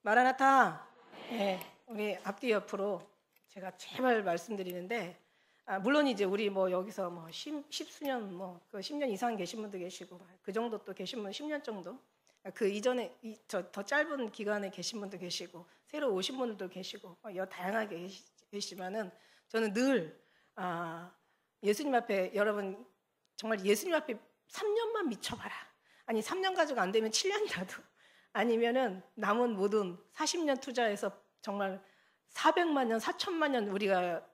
마라나타. 네, 우리 앞뒤 옆으로 제가 제발 말씀드리는데, 물론 이제 우리 뭐 여기서 뭐 십수년 그 10년 이상 계신 분도 계시고 그 정도 또 계신 분 10년 정도, 그 이전에 더 짧은 기간에 계신 분도 계시고 새로 오신 분들도 계시고 다양하게 계시지만은 저는 늘 예수님 앞에 여러분 정말 예수님 앞에 3년만 미쳐봐라. 아니 3년 가지고 안 되면 7년이라도 아니면은 남은 모든 40년 투자해서 정말 400만 년, 4천만 년 우리가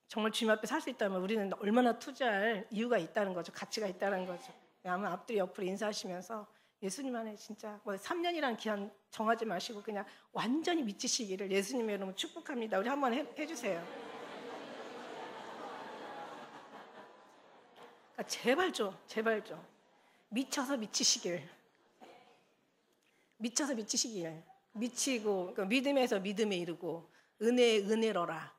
정말 주님 앞에 살 수 있다면 우리는 얼마나 투자할 이유가 있다는 거죠. 가치가 있다는 거죠. 아마 앞뒤 옆으로 인사하시면서 예수님 안에 진짜 3년이라는 기한 정하지 마시고 그냥 완전히 미치시기를 예수님의 이름으로 축복합니다. 우리 한번 해주세요. 제발 좀 미쳐서 미치시길. 미치고 그러니까 믿음에서 믿음에 이르고 은혜에 은혜로라.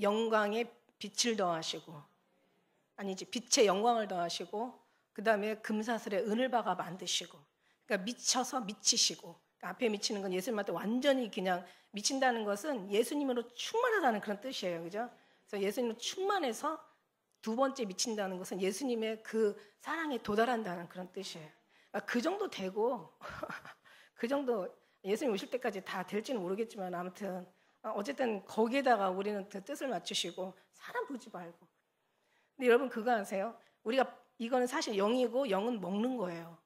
영광에 빛을 더하시고 아니지 빛의 영광을 더하시고 그 다음에 금사슬에 은을 박아 만드시고 그러니까 미쳐서 미치시고 그러니까 앞에 미치는 건 예수님한테 완전히 그냥 미친다는 것은 예수님으로 충만하다는 그런 뜻이에요. 그죠? 그래서 예수님으로 충만해서 두 번째 미친다는 것은 예수님의 그 사랑에 도달한다는 그런 뜻이에요. 그러니까 그 정도 되고 그 정도 예수님 오실 때까지 다 될지는 모르겠지만 아무튼 어쨌든 거기에다가 우리는 그 뜻을 맞추시고 사람 보지 말고. 근데 여러분 그거 아세요? 우리가 이거는 사실 영이고 영은 먹는 거예요.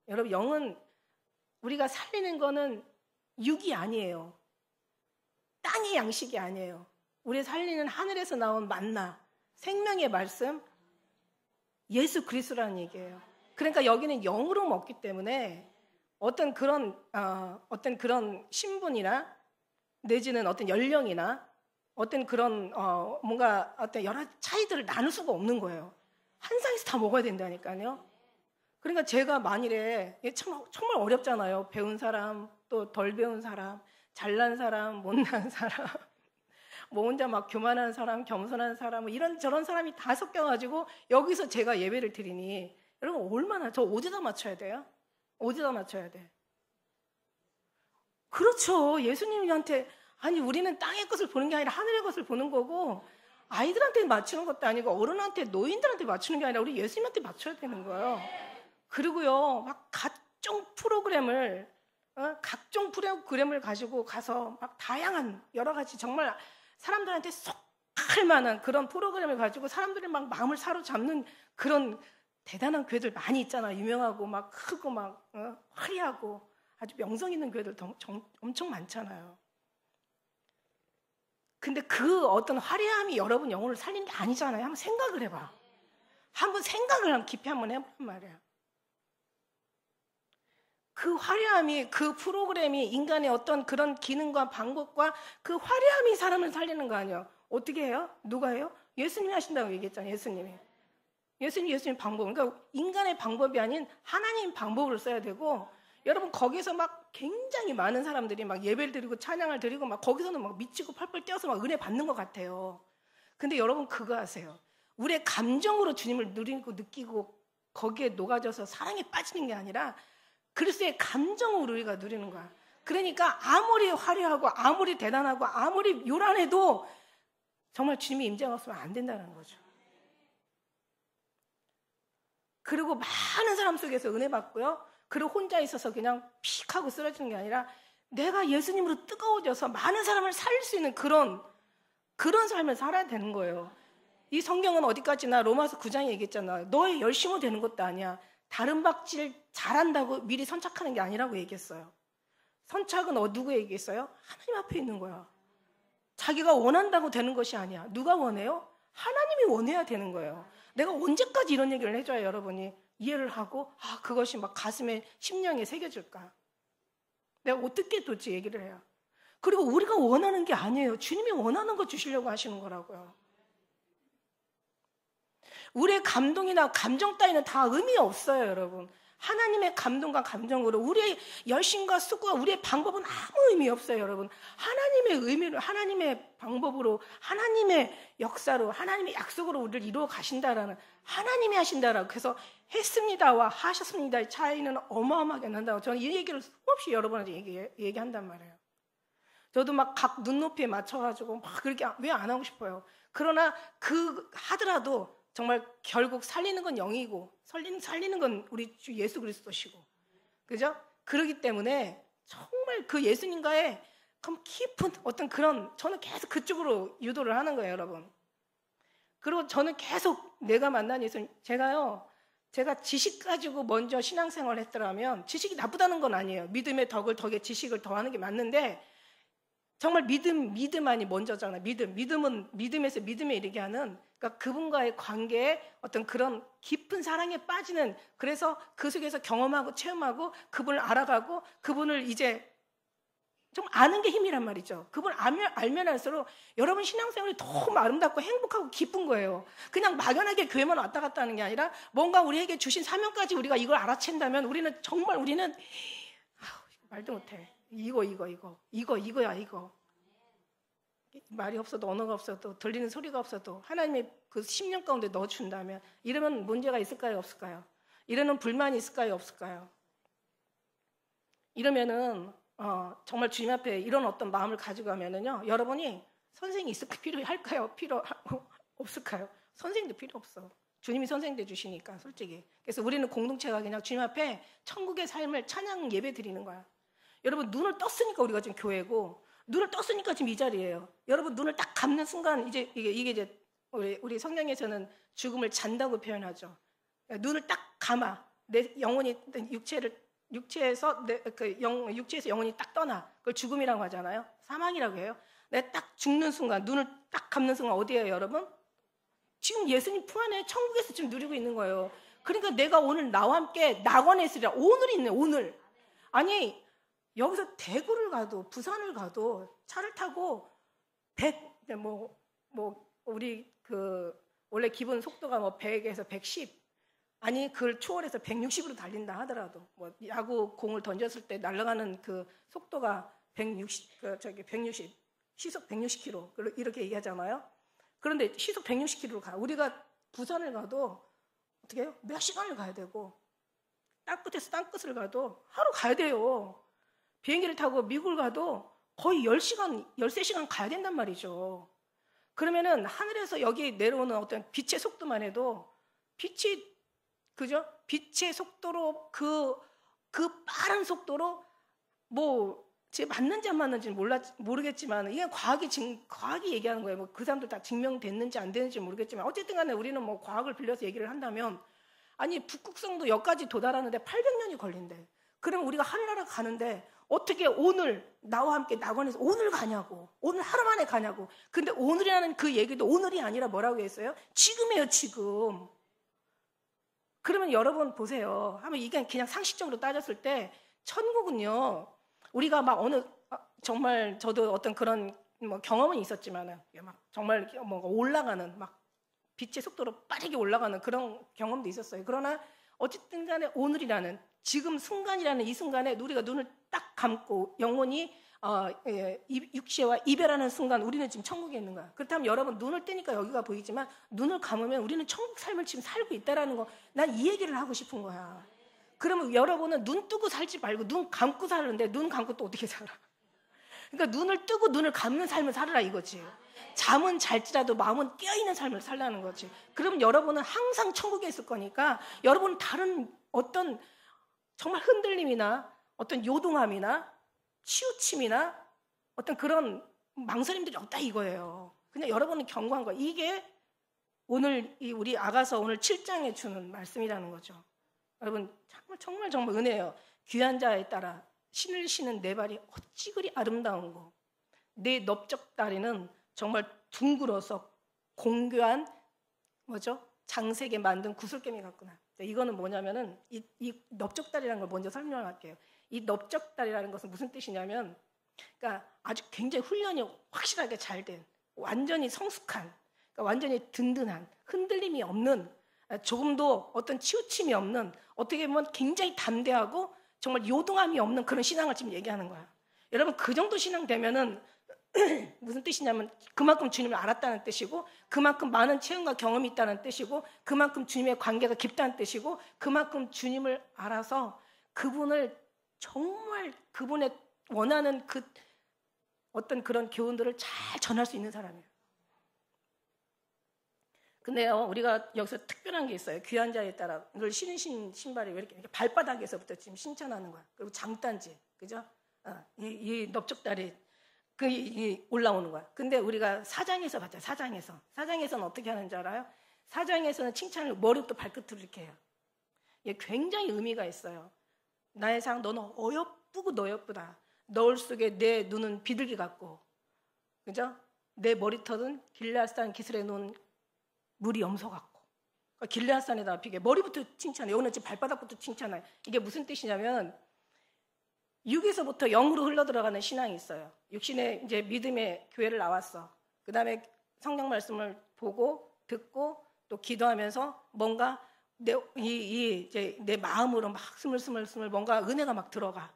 여러분 영은 우리가 살리는 거는 육이 아니에요. 땅의 양식이 아니에요. 우리 살리는 하늘에서 나온 만나 생명의 말씀 예수 그리스도라는 얘기예요. 그러니까 여기는 영으로 먹기 때문에 어떤 그런 신분이나 내지는 어떤 연령이나 어떤 그런 뭔가 어떤 여러 차이들을 나눌 수가 없는 거예요. 한 상에서 다 먹어야 된다니까요. 그러니까 제가 만일에 정말 어렵잖아요. 배운 사람, 또 덜 배운 사람, 잘난 사람, 못난 사람, 뭐 혼자 막 교만한 사람, 겸손한 사람, 뭐 이런 저런 사람이 다 섞여가지고 여기서 제가 예배를 드리니 여러분 얼마나 저 어디다 맞춰야 돼요? 어디다 맞춰야 돼? 그렇죠. 예수님한테 아니 우리는 땅의 것을 보는 게 아니라 하늘의 것을 보는 거고 아이들한테 맞추는 것도 아니고 어른한테 노인들한테 맞추는 게 아니라 우리 예수님한테 맞춰야 되는 거예요. 그리고요 막 각종 프로그램을 가지고 가서 막 다양한 여러 가지 정말 사람들한테 속할 만한 그런 프로그램을 가지고 사람들이 막 마음을 사로잡는 그런 대단한 교회들 많이 있잖아. 유명하고 막 크고 막 화려하고 아주 명성 있는 교회들 엄청 많잖아요. 근데 그 어떤 화려함이 여러분 영혼을 살린 게 아니잖아요. 한번 생각을 해봐. 한번 생각을 깊이 한번 해보란 말이야. 그 화려함이 그 프로그램이 인간의 어떤 그런 기능과 방법과 그 화려함이 사람을 살리는 거 아니에요. 어떻게 해요? 누가 해요? 예수님이 하신다고 얘기했잖아요. 예수님 방법. 그러니까 인간의 방법이 아닌 하나님 방법을 써야 되고 여러분 거기서 막 굉장히 많은 사람들이 막 예배를 드리고 찬양을 드리고 막 거기서는 막 미치고 펄펄 뛰어서 막 은혜 받는 것 같아요. 근데 여러분 그거 아세요? 우리의 감정으로 주님을 누리고 느끼고 거기에 녹아져서 사랑에 빠지는 게 아니라 그리스도의 감정으로 우리가 누리는 거야. 그러니까 아무리 화려하고 아무리 대단하고 아무리 요란해도 정말 주님이 임재가 없으면 안 된다는 거죠. 그리고 많은 사람 속에서 은혜 받고요. 그리고 혼자 있어서 그냥 픽 하고 쓰러지는 게 아니라 내가 예수님으로 뜨거워져서 많은 사람을 살릴 수 있는 그런 삶을 살아야 되는 거예요. 이 성경은 어디까지나 로마서 9장에 얘기했잖아. 너의 열심으로 되는 것도 아니야. 다른 박질 잘한다고 미리 선착하는 게 아니라고 얘기했어요. 선착은 누구 얘기했어요? 하나님 앞에 있는 거야. 자기가 원한다고 되는 것이 아니야. 누가 원해요? 하나님이 원해야 되는 거예요. 내가 언제까지 이런 얘기를 해줘야 여러분이 이해를 하고 그것이 막 가슴에 심령에 새겨질까? 내가 어떻게 도대체 얘기를 해요? 그리고 우리가 원하는 게 아니에요. 주님이 원하는 거 주시려고 하시는 거라고요. 우리의 감동이나 감정 따위는 다 의미 없어요, 여러분. 하나님의 감동과 감정으로 우리의 열심과 수고와 우리의 방법은 아무 의미 없어요, 여러분. 하나님의 의미로, 하나님의 방법으로, 하나님의 역사로, 하나님의 약속으로 우리를 이루어 가신다라는, 하나님이 하신다라고. 그래서 했습니다와 하셨습니다의 차이는 어마어마하게 난다고. 저는 이 얘기를 수없이 여러분한테 얘기한단 말이에요. 저도 막 각 눈높이에 맞춰가지고 막 그렇게 왜 안 하고 싶어요. 그러나 하더라도 정말 결국 살리는 건 영이고 살리는 건 우리 주 예수 그리스도시고, 그죠? 그러기 때문에 정말 그 예수님과의 깊은 어떤 그런, 저는 계속 그쪽으로 유도를 하는 거예요, 여러분. 그리고 저는 계속 내가 만난 예수님, 제가 지식 가지고 먼저 신앙생활을 했더라면, 지식이 나쁘다는 건 아니에요. 믿음의 덕에 지식을 더하는 게 맞는데, 정말 믿음 안이 먼저잖아요. 믿음은 믿음에서 믿음에 이르게 하는, 그러니까 그분과의 관계에 어떤 그런 깊은 사랑에 빠지는, 그래서 그 속에서 경험하고 체험하고 그분을 알아가고 그분을 이제 좀 아는 게 힘이란 말이죠. 그분을 알면 할수록 여러분 신앙생활이 너무 아름답고 행복하고 기쁜 거예요. 그냥 막연하게 교회만 왔다 갔다 하는 게 아니라 뭔가 우리에게 주신 사명까지 우리가 이걸 알아챈다면 우리는 말도 못해. 이거야. 말이 없어도 언어가 없어도 들리는 소리가 없어도 하나님의 그 심령 가운데 넣어준다면, 이러면 문제가 있을까요, 없을까요? 이러면 불만이 있을까요, 없을까요? 이러면은 정말 주님 앞에 이런 어떤 마음을 가지고 가면은요, 여러분이 선생이 필요할까요? 없을까요? 선생도 필요 없어. 주님이 선생 돼 주시니까, 솔직히. 그래서 우리는 공동체가 그냥 주님 앞에 천국의 삶을 찬양 예배 드리는 거야. 여러분, 눈을 떴으니까 우리가 지금 교회고, 눈을 떴으니까 지금 이 자리예요. 여러분, 눈을 딱 감는 순간 이게 이제 우리 성경에서는 죽음을 잔다고 표현하죠. 눈을 딱 감아. 내 영혼이 육체에서 영혼이 딱 떠나. 그걸 죽음이라고 하잖아요. 사망이라고 해요. 내가 딱 죽는 순간, 눈을 딱 감는 순간 어디예요, 여러분? 지금 예수님 품 안에 천국에서 지금 누리고 있는 거예요. 그러니까 내가 오늘 나와 함께 낙원에 있으리라. 오늘이 있네, 오늘. 아니, 여기서 대구를 가도 부산을 가도 차를 타고 우리 원래 기본 속도가 100에서 110, 아니 그걸 초월해서 160으로 달린다 하더라도, 야구 공을 던졌을 때 날아가는 그 속도가 160 시속 160km 이렇게 얘기하잖아요. 그런데 시속 160km로 가. 우리가 부산을 가도 어떻게 해요? 몇 시간을 가야 되고, 땅 끝에서 땅 끝을 가도 하루 가야 돼요. 비행기를 타고 미국을 가도 거의 10시간, 13시간 가야 된단 말이죠. 그러면은 하늘에서 여기 내려오는 어떤 빛의 속도만 해도 빛의 속도로 그 빠른 속도로 제 맞는지 안 맞는지는 모르겠지만, 이게 과학이 얘기하는 거예요. 그 사람들 다 증명됐는지 안 됐는지 모르겠지만, 어쨌든 간에 우리는 과학을 빌려서 얘기를 한다면, 아니 북극성도 여기까지 도달하는데 800년이 걸린대. 그러면 우리가 하늘나라 가는데 어떻게 오늘 나와 함께 낙원에서 오늘 가냐고, 오늘 하루 만에 가냐고. 근데 오늘이라는 그 얘기도 오늘이 아니라 뭐라고 했어요? 지금이에요, 지금. 그러면 여러분 보세요. 한번 이게 그냥 상식적으로 따졌을 때, 천국은요, 우리가 정말 저도 어떤 그런 경험은 있었지만은, 정말 올라가는 빛의 속도로 빠르게 올라가는 그런 경험도 있었어요. 그러나 어쨌든 간에 오늘이라는 지금 순간이라는 이 순간에 우리가 눈을 딱 감고 영혼이 육체와 이별하는 순간 우리는 지금 천국에 있는 거야. 그렇다면 여러분, 눈을 뜨니까 여기가 보이지만 눈을 감으면 우리는 천국 삶을 지금 살고 있다라는 거, 난 이 얘기를 하고 싶은 거야. 그러면 여러분은 눈 뜨고 살지 말고 눈 감고 사는데, 눈 감고 또 어떻게 살아? 그러니까 눈을 뜨고 눈을 감는 삶을 살으라 이거지. 잠은 잘지라도 마음은 깨어있는 삶을 살라는 거지. 그러면 여러분은 항상 천국에 있을 거니까, 여러분은 다른 어떤 정말 흔들림이나 어떤 요동함이나 치우침이나 어떤 그런 망설임들이 없다 이거예요. 그냥 여러분은 경고한 거예요. 이게 오늘 우리 아가서 오늘 7장에 주는 말씀이라는 거죠. 여러분, 정말 은혜예요. 귀한 자에 따라 신을 신은 내 발이 어찌 그리 아름다운고, 내 넓적다리는 정말 둥글어서 공교한 장색에 만든 구슬개미 같구나. 이거는 뭐냐면은 이 넓적다리라는 걸 먼저 설명할게요. 이 넓적다리라는 것은 무슨 뜻이냐면, 그러니까 아주 굉장히 훈련이 확실하게 잘 된, 완전히 성숙한, 그러니까 완전히 든든한, 흔들림이 없는, 조금도 어떤 치우침이 없는, 어떻게 보면 굉장히 담대하고 정말 요동함이 없는 그런 신앙을 지금 얘기하는 거야. 여러분, 그 정도 신앙 되면은 무슨 뜻이냐면 그만큼 주님을 알았다는 뜻이고, 그만큼 많은 체험과 경험이 있다는 뜻이고, 그만큼 주님의 관계가 깊다는 뜻이고, 그만큼 주님을 알아서 그분을 정말 그분의 원하는 그 어떤 그런 교훈들을 잘 전할 수 있는 사람이에요. 근데요, 우리가 여기서 특별한 게 있어요. 귀한 자에 따라 이걸 신으신 신발이 왜 이렇게 발바닥에서부터 지금 신천하는 거야. 그리고 장단지, 그죠? 이 넓적다리 올라오는 거야. 근데 우리가 사장에서 봤잖아요. 사장에서는 어떻게 하는지 알아요? 사장에서는 칭찬을 머리부터 발끝으로 이렇게 해요. 이게 굉장히 의미가 있어요. 나의 상, 너는 어여쁘고 너여쁘다. 너울 속에 내 눈은 비둘기 같고, 그죠? 내 머리털은 길앗산 기슬에 놓은 물이 염소 같고. 그러니까 길앗산에다 비게 머리부터 칭찬해. 여기는 지금 발바닥부터 칭찬해. 이게 무슨 뜻이냐면 육에서부터 영으로 흘러들어가는 신앙이 있어요. 육신의 이제 믿음의 교회를 나왔어. 그 다음에 성경 말씀을 보고 듣고 또 기도하면서 뭔가 내 마음으로 막 스물스물 뭔가 은혜가 막 들어가.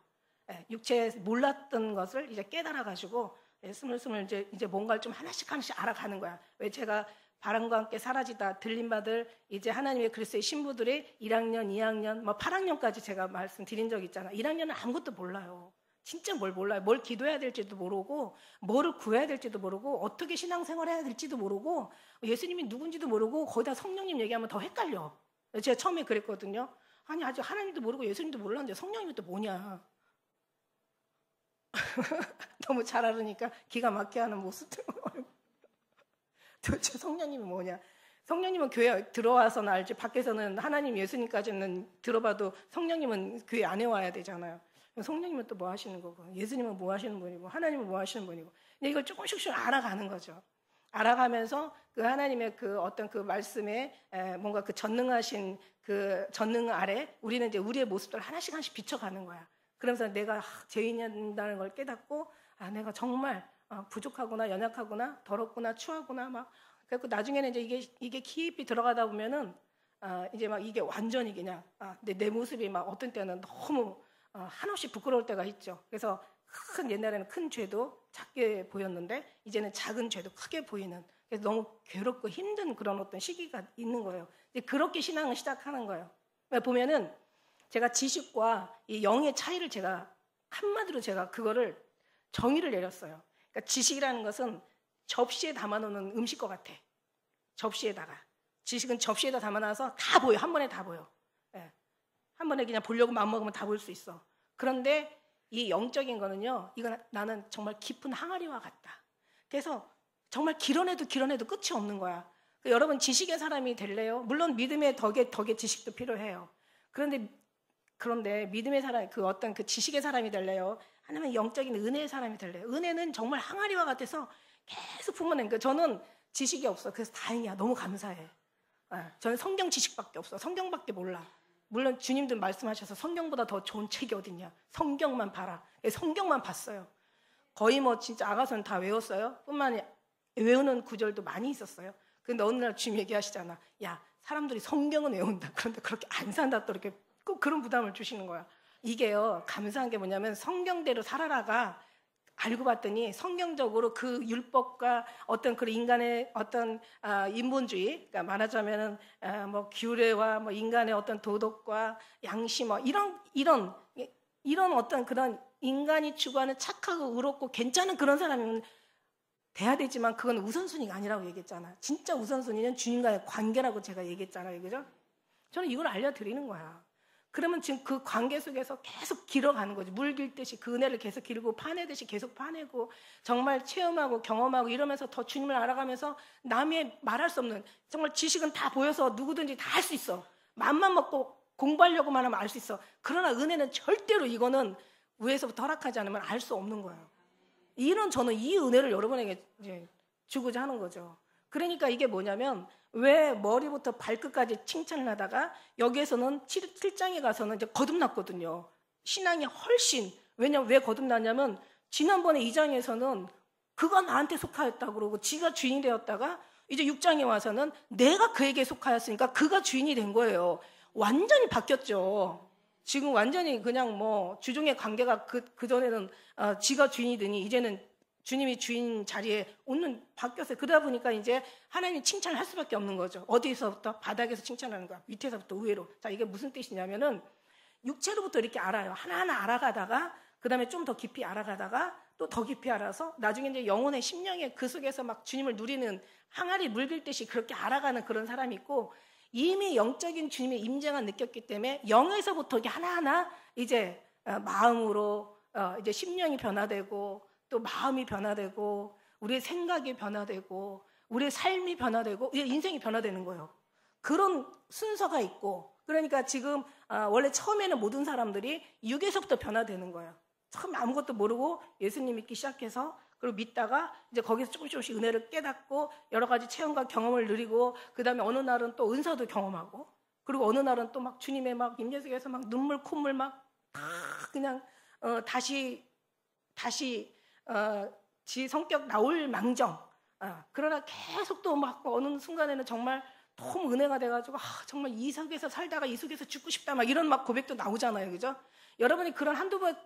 육체에 몰랐던 것을 이제 깨달아가지고 스물스물 이제 뭔가를 좀 하나씩 알아가는 거야. 왜 제가 바람과 함께 사라지다 들림받을 이제 하나님의 그리스도의 신부들이 1학년, 2학년, 8학년까지 제가 말씀드린 적 있잖아. 1학년은 아무것도 몰라요. 진짜 뭘 몰라요. 뭘 기도해야 될지도 모르고, 뭐를 구해야 될지도 모르고, 어떻게 신앙생활 해야 될지도 모르고, 예수님이 누군지도 모르고, 거기다 성령님 얘기하면 더 헷갈려. 제가 처음에 그랬거든요. 아니, 아직 하나님도 모르고 예수님도 몰랐는데 성령님이 또 뭐냐. 너무 잘 알으니까 기가 막히게 하는 모습들. 도대체 성령님이 뭐냐. 성령님은 교회 들어와서는 알지, 밖에서는 하나님 예수님까지는 들어봐도 성령님은 교회 안에 와야 되잖아요. 성령님은 또 뭐 하시는 거고, 예수님은 뭐 하시는 분이고, 하나님은 뭐 하시는 분이고. 근데 이걸 조금씩 알아가는 거죠. 알아가면서 그 하나님의 그 어떤 그 말씀에 뭔가 그 전능하신 그 전능 아래 우리는 이제 우리의 모습들을 하나씩 비춰가는 거야. 그러면서 내가 죄인이라는 걸 깨닫고, 내가 정말 부족하구나, 연약하구나, 더럽구나, 추하구나, 막. 그래서 나중에는 이제 이게 깊이 들어가다 보면은, 이제 막 이게 완전히 그냥, 내 모습이 막 어떤 때는 너무, 한없이 부끄러울 때가 있죠. 그래서 옛날에는 큰 죄도 작게 보였는데, 이제는 작은 죄도 크게 보이는, 그래서 너무 괴롭고 힘든 그런 어떤 시기가 있는 거예요. 이제 그렇게 신앙을 시작하는 거예요. 보면은, 제가 지식과 이 영의 차이를 한마디로 제가 그거를 정의를 내렸어요. 그러니까 지식이라는 것은 접시에 담아놓는 음식과 같아. 접시에다가. 지식은 접시에다 담아놔서 다 보여. 한 번에 다 보여. 한 번에 그냥 보려고 마음먹으면 다 볼 수 있어. 그런데 이 영적인 거는요, 이건 나는 정말 깊은 항아리와 같다. 그래서 정말 길어내도 끝이 없는 거야. 그러니까 여러분, 지식의 사람이 될래요? 물론 믿음의 덕에 지식도 필요해요. 그런데 믿음의 사람, 그 어떤 그 지식의 사람이 될래요? 아니면 영적인 은혜의 사람이 될래요? 은혜는 정말 항아리와 같아서 계속 품어낸 거예요. 저는 지식이 없어. 그래서 다행이야. 너무 감사해. 저는 성경 지식밖에 없어. 성경밖에 몰라. 물론 주님도 말씀하셔서 성경보다 더 좋은 책이 어딨냐. 성경만 봐라. 성경만 봤어요. 거의 진짜 아가서는 다 외웠어요. 뿐만 아니라 외우는 구절도 많이 있었어요. 근데 어느 날 주님 얘기하시잖아. 야, 사람들이 성경은 외운다. 그런데 그렇게 안 산다. 또 이렇게 꼭 그런 부담을 주시는 거야. 이게요, 감사한 게 뭐냐면 성경대로 살아라가 알고 봤더니 성경적으로 그 율법과 어떤 그 인간의 어떤 인본주의, 그러니까 말하자면은 뭐 규례와 뭐 인간의 어떤 도덕과 양심, 이런 어떤 그런 인간이 추구하는 착하고 의롭고 괜찮은 그런 사람이면 돼야 되지만 그건 우선순위가 아니라고 얘기했잖아. 진짜 우선순위는 주님과의 관계라고 제가 얘기했잖아요, 그죠? 저는 이걸 알려드리는 거야. 그러면 지금 그 관계 속에서 계속 길어가는 거지. 물 길듯이 그 은혜를 계속 길고 파내듯이 계속 파내고 정말 체험하고 경험하고 이러면서 더 주님을 알아가면서 남의 말할 수 없는 정말 지식은 다 보여서 누구든지 다 할 수 있어. 맘만 먹고 공부하려고만 하면 알 수 있어. 그러나 은혜는 절대로 이거는 위에서부터 허락하지 않으면 알 수 없는 거예요. 저는 이 은혜를 여러분에게 이제 주고자 하는 거죠. 그러니까 이게 뭐냐면 왜 머리부터 발끝까지 칭찬을 하다가 여기에서는 7장에 가서는 이제 거듭났거든요. 신앙이 훨씬. 왜냐면 왜 거듭났냐면 지난번에 2장에서는 그가 나한테 속하였다고 그러고 지가 주인이 되었다가 이제 6장에 와서는 내가 그에게 속하였으니까 그가 주인이 된 거예요. 완전히 바뀌었죠. 지금 완전히 그냥 뭐 주종의 관계가 그전에는 지가 주인이더니 이제는 주님이 주인 자리에 오는 바뀌었어요. 그러다 보니까 이제 하나님이 칭찬을 할 수밖에 없는 거죠. 어디서부터? 바닥에서 칭찬하는 거야. 밑에서부터 위로. 자, 이게 무슨 뜻이냐면은 육체로부터 이렇게 알아요. 하나하나 알아가다가 그 다음에 좀 더 깊이 알아가다가 또 더 깊이 알아서 나중에 이제 영혼의 심령의 그 속에서 막 주님을 누리는 항아리 물 빌듯이 그렇게 알아가는 그런 사람이 있고, 이미 영적인 주님의 임재가 느꼈기 때문에 영에서부터 이게 하나하나 이제 마음으로 이제 심령이 변화되고 또 마음이 변화되고 우리의 생각이 변화되고 우리의 삶이 변화되고 인생이 변화되는 거예요. 그런 순서가 있고, 그러니까 지금 원래 처음에는 모든 사람들이 육에서부터 변화되는 거예요. 처음에 아무것도 모르고 예수님 믿기 시작해서 그리고 믿다가 이제 거기서 조금씩 은혜를 깨닫고 여러 가지 체험과 경험을 누리고 그 다음에 어느 날은 또 은사도 경험하고 그리고 어느 날은 또 막 주님의 막 임재 속에서 막 눈물 콧물 막 다 그냥 다시 지 성격 나올 망정. 그러나 계속 또 막 어느 순간에는 정말 너무 은혜가 돼가지고 정말 이 속에서 살다가 이 속에서 죽고 싶다 막 이런 막 고백도 나오잖아요, 그죠? 여러분이 그런 한두 번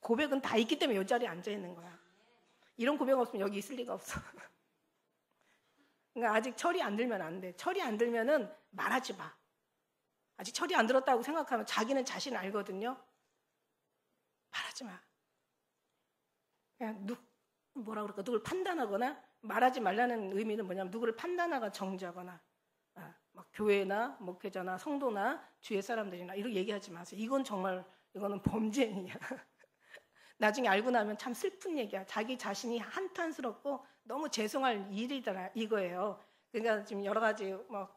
고백은 다 있기 때문에 이 자리에 앉아 있는 거야. 이런 고백 없으면 여기 있을 리가 없어. 그러니까 아직 철이 안 들면 안 돼. 철이 안 들면은 말하지 마. 아직 철이 안 들었다고 생각하면 자기는 자신 알거든요. 말하지 마. 그냥 뭐라 그럴까? 누구를 판단하거나 말하지 말라는 의미는 뭐냐면 누구를 판단하거나 정죄하거나 막 교회나 목회자나 성도나 주위의 사람들이나 이렇게 얘기하지 마세요. 이거는 범죄냐. 나중에 알고 나면 참 슬픈 얘기야. 자기 자신이 한탄스럽고 너무 죄송할 일이더라 이거예요. 그러니까 지금 여러 가지 뭐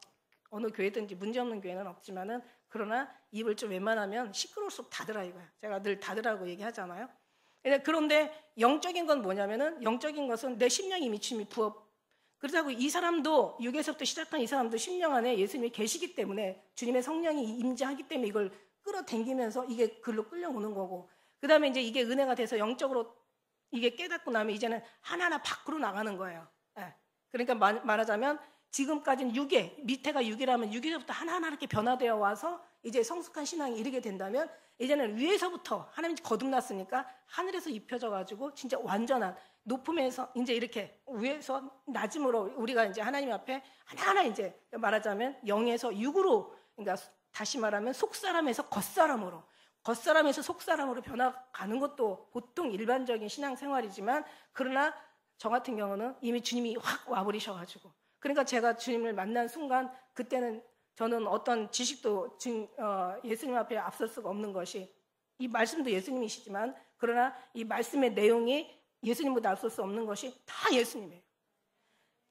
어느 교회든지 문제없는 교회는 없지만은 그러나 입을 좀 웬만하면 시끄러울수록 닫으라 이거야. 제가 늘 닫으라고 얘기하잖아요. 그런데 영적인 건 뭐냐면은 영적인 것은 내 심령이 미침이 부업. 그렇다고 이 사람도 육에서부터 시작한 이 사람도 심령 안에 예수님이 계시기 때문에 주님의 성령이 임재하기 때문에 이걸 끌어당기면서 이게 글로 끌려오는 거고, 그 다음에 이제 이게 은혜가 돼서 영적으로 이게 깨닫고 나면 이제는 하나하나 밖으로 나가는 거예요. 그러니까 말하자면 지금까지는 밑에가 6이라면 6에서부터 하나하나 이렇게 변화되어 와서 이제 성숙한 신앙이 이르게 된다면 이제는 위에서부터 하나님이 거듭났으니까 하늘에서 입혀져 가지고 진짜 완전한 높음에서 이제 이렇게 위에서 낮음으로 우리가 이제 하나님 앞에 하나하나 이제 말하자면 0에서 6으로, 그러니까 다시 말하면 속사람에서 겉사람에서 속사람으로 변화가는 것도 보통 일반적인 신앙생활이지만, 그러나 저 같은 경우는 이미 주님이 확 와버리셔가지고, 그러니까 제가 주님을 만난 순간 그때는 저는 어떤 지식도 예수님 앞에 앞설 수가 없는 것이, 이 말씀도 예수님이시지만 그러나 이 말씀의 내용이 예수님보다 앞설 수 없는 것이 다 예수님이에요.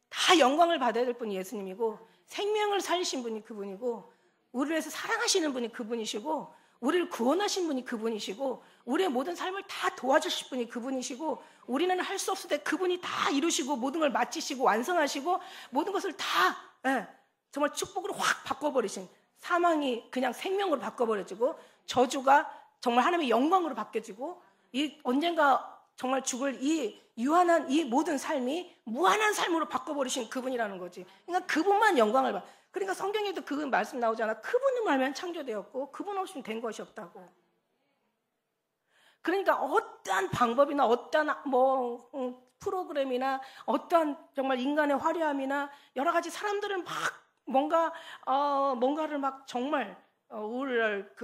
다 영광을 받아야 될 분이 예수님이고 생명을 살리신 분이 그분이고 우리를 위해서 사랑하시는 분이 그분이시고 우리를 구원하신 분이 그분이시고 우리의 모든 삶을 다 도와주실 분이 그분이시고 우리는 할 수 없을 때 그분이 다 이루시고 모든 걸 마치시고 완성하시고 모든 것을 다 정말 축복으로 확 바꿔버리신, 사망이 그냥 생명으로 바꿔버려지고 저주가 정말 하나님의 영광으로 바뀌어지고 이 언젠가 정말 죽을 이 유한한 이 모든 삶이 무한한 삶으로 바꿔버리신 그분이라는 거지. 그러니까 그분만 영광을 받. 그러니까 성경에도 그 말씀 나오잖아. 그분을 말하면 창조되었고 그분 없이는 된 것이 없다고. 그러니까 어떠한 방법이나 어떠한 프로그램이나 어떠한 정말 인간의 화려함이나 여러 가지 사람들은 막 뭔가를 막 정말 우리를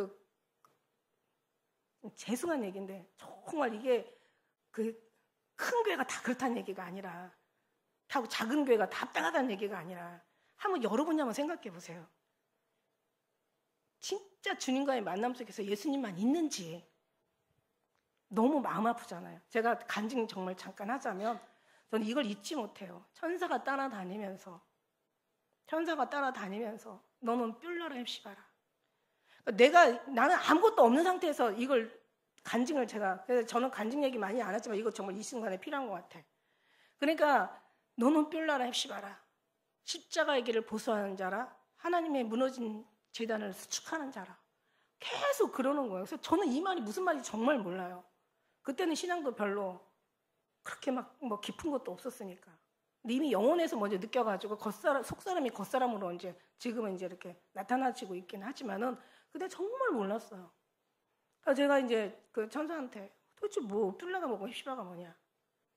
죄송한 얘기인데 정말 이게 그 큰 교회가 다 그렇다는 얘기가 아니라, 다 작은 교회가 다 합당하다는 얘기가 아니라 한번 여러분이 한번 생각해 보세요. 진짜 주님과의 만남 속에서 예수님만 있는지 너무 마음 아프잖아요. 제가 간증 정말 잠깐 하자면 저는 이걸 잊지 못해요. 천사가 따라다니면서 너는 뿔나라 heb시바라. 나는 아무것도 없는 상태에서 이걸 간증을 그래서 저는 간증 얘기 많이 안 하지만 이거 정말 이 순간에 필요한 것 같아. 그러니까 너는 뿔나라 heb시바라. 십자가의 길을 보수하는 자라, 하나님의 무너진 제단을 수축하는 자라. 계속 그러는 거예요. 그래서 저는 이 말이 무슨 말인지 정말 몰라요. 그때는 신앙도 별로 그렇게 막 깊은 것도 없었으니까. 근데 이미 영혼에서 먼저 느껴가지고 속사람이 겉사람으로 이제 지금은 이제 이렇게 나타나지고 있긴 하지만은 그때 정말 몰랐어요. 그래서 제가 이제 그 천사한테 도대체 뭐 뚫라가 뭐고 헵시바가 뭐냐?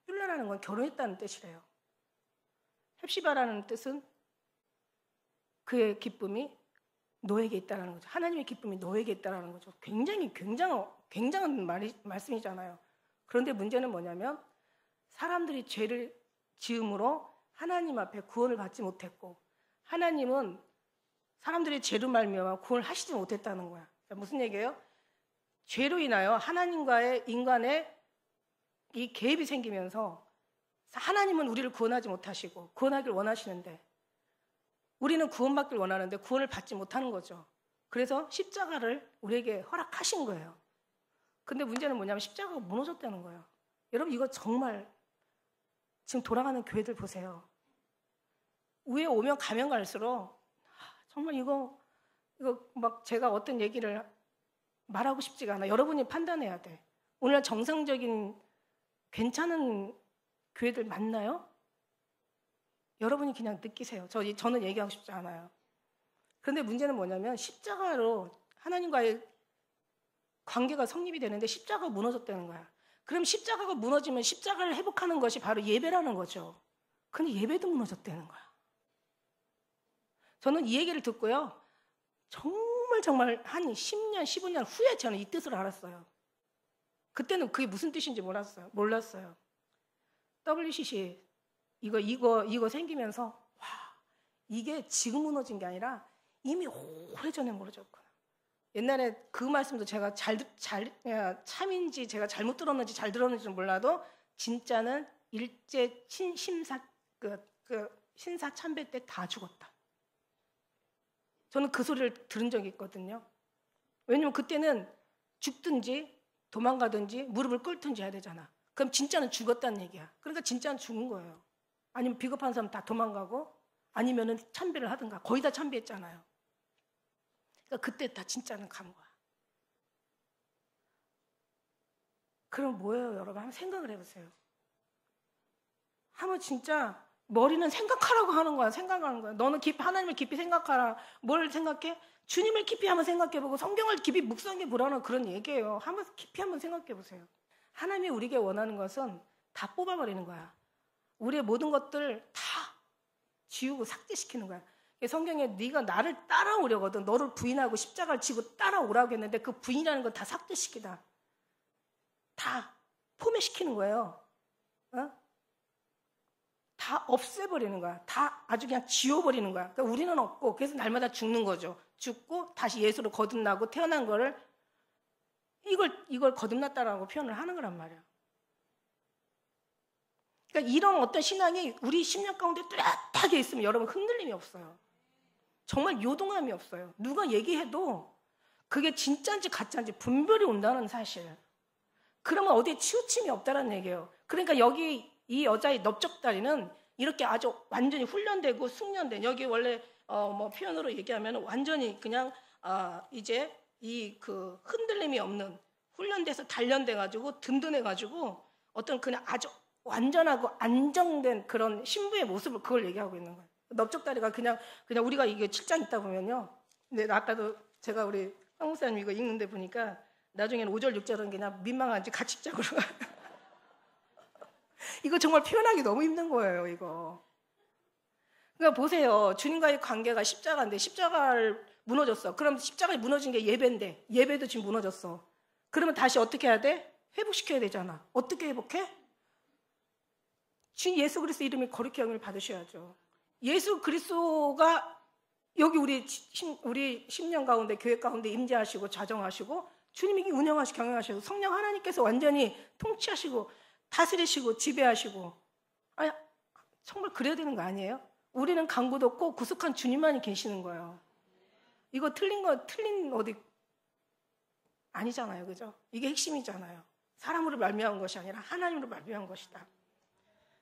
뚫라라는 건 결혼했다는 뜻이래요. 헵시바라는 뜻은 그의 기쁨이 너에게 있다라는 거죠. 하나님의 기쁨이 너에게 있다라는 거죠. 굉장한 말씀이잖아요. 그런데 문제는 뭐냐면 사람들이 죄를 지음으로 하나님 앞에 구원을 받지 못했고 하나님은 사람들의 죄로 말미암아 구원을 하시지 못했다는 거야. 무슨 얘기예요? 죄로 인하여 하나님과의 인간의 이 갭이 생기면서 하나님은 우리를 구원하지 못하시고 구원하길 원하시는데 우리는 구원받길 원하는데 구원을 받지 못하는 거죠. 그래서 십자가를 우리에게 허락하신 거예요. 근데 문제는 뭐냐면 십자가가 무너졌다는 거예요. 여러분 이거 정말 지금 돌아가는 교회들 보세요. 위에 오면 가면 갈수록 정말 이거 막 제가 어떤 얘기를 말하고 싶지가 않아. 여러분이 판단해야 돼. 오늘 정상적인 괜찮은 교회들 맞나요? 여러분이 그냥 느끼세요. 저는 얘기하고 싶지 않아요. 그런데 문제는 뭐냐면 십자가로 하나님과의 관계가 성립이 되는데 십자가가 무너졌다는 거야. 그럼 십자가가 무너지면 십자가를 회복하는 것이 바로 예배라는 거죠. 근데 예배도 무너졌다는 거야. 저는 이 얘기를 듣고요. 정말 한 10년, 15년 후에 저는 이 뜻을 알았어요. 그때는 그게 무슨 뜻인지 몰랐어요. WCC 이거 생기면서 와, 이게 지금 무너진 게 아니라 이미 오래전에 무너졌구나. 옛날에 그 말씀도 제가 참인지 제가 잘못 들었는지 잘 들었는지 몰라도 진짜는 일제 신사 참배 때 다 죽었다. 저는 그 소리를 들은 적이 있거든요. 왜냐면 그때는 죽든지 도망가든지 무릎을 꿇든지 해야 되잖아. 그럼 진짜는 죽었다는 얘기야. 그러니까 진짜는 죽은 거예요. 아니면 비겁한 사람 다 도망가고 아니면은 참배를 하든가. 거의 다 참배했잖아요. 그러니까 그때 다 진짜는 간 거야. 그럼 뭐예요, 여러분? 한번 생각을 해보세요. 한번 진짜 머리는 생각하라고 하는 거야. 생각하는 거야. 너는 하나님을 깊이 생각하라. 뭘 생각해? 주님을 깊이 한번 생각해보고 성경을 깊이 묵상해보라는 그런 얘기예요. 깊이 한번 생각해보세요. 하나님이 우리에게 원하는 것은 다 뽑아버리는 거야. 우리의 모든 것들 다 지우고 삭제시키는 거야. 성경에 네가 나를 따라오려거든. 너를 부인하고 십자가를 지고 따라오라고 했는데 그 부인이라는 건 다 삭제시키다. 다 포맷시키는 거예요. 어? 다 없애버리는 거야. 다 아주 그냥 지워버리는 거야. 그러니까 우리는 없고 그래서 날마다 죽는 거죠. 죽고 다시 예수로 거듭나고 태어난 거를 이걸 거듭났다라고 표현을 하는 거란 말이야. 그러니까 이런 어떤 신앙이 우리 심령 가운데 뚜렷하게 있으면 여러분 흔들림이 없어요. 정말 요동함이 없어요. 누가 얘기해도 그게 진짜인지 가짜인지 분별이 온다는 사실. 그러면 어디에 치우침이 없다는 얘기예요. 그러니까 여기 이 여자의 넓적다리는 이렇게 아주 완전히 훈련되고 숙련된, 여기 원래 뭐 표현으로 얘기하면 완전히 그냥 이제 이 그 흔들림이 없는, 훈련돼서 단련돼 가지고 든든해 가지고 어떤 그냥 아주 완전하고 안정된 그런 신부의 모습을 그걸 얘기하고 있는 거예요. 넓적다리가 그냥 우리가 이게 7장 있다 보면요. 근데 아까도 제가 우리 황 목사님 이거 읽는데 보니까 나중에는 5절 6절은 그냥 민망한지 가치적으로 이거 정말 표현하기 너무 힘든 거예요, 이거. 그러니까 보세요. 주님과의 관계가 십자가인데 십자가를 무너졌어. 그럼 십자가에 무너진 게 예배인데 예배도 지금 무너졌어. 그러면 다시 어떻게 해야 돼? 회복시켜야 되잖아. 어떻게 회복해? 주님 예수 그리스도 이름의 거룩히 영을 받으셔야죠. 예수 그리스도가 여기 우리 심령 가운데 교회 가운데 임재하시고 자정하시고 주님이 운영하시고 경영하시고 성령 하나님께서 완전히 통치하시고 다스리시고 지배하시고, 아니 정말 그래야 되는 거 아니에요? 우리는 강구도 없고 구속한 주님만이 계시는 거예요. 이거 틀린 어디 아니잖아요, 그죠? 이게 핵심이잖아요. 사람으로 말미암은 것이 아니라 하나님으로 말미암은 것이다.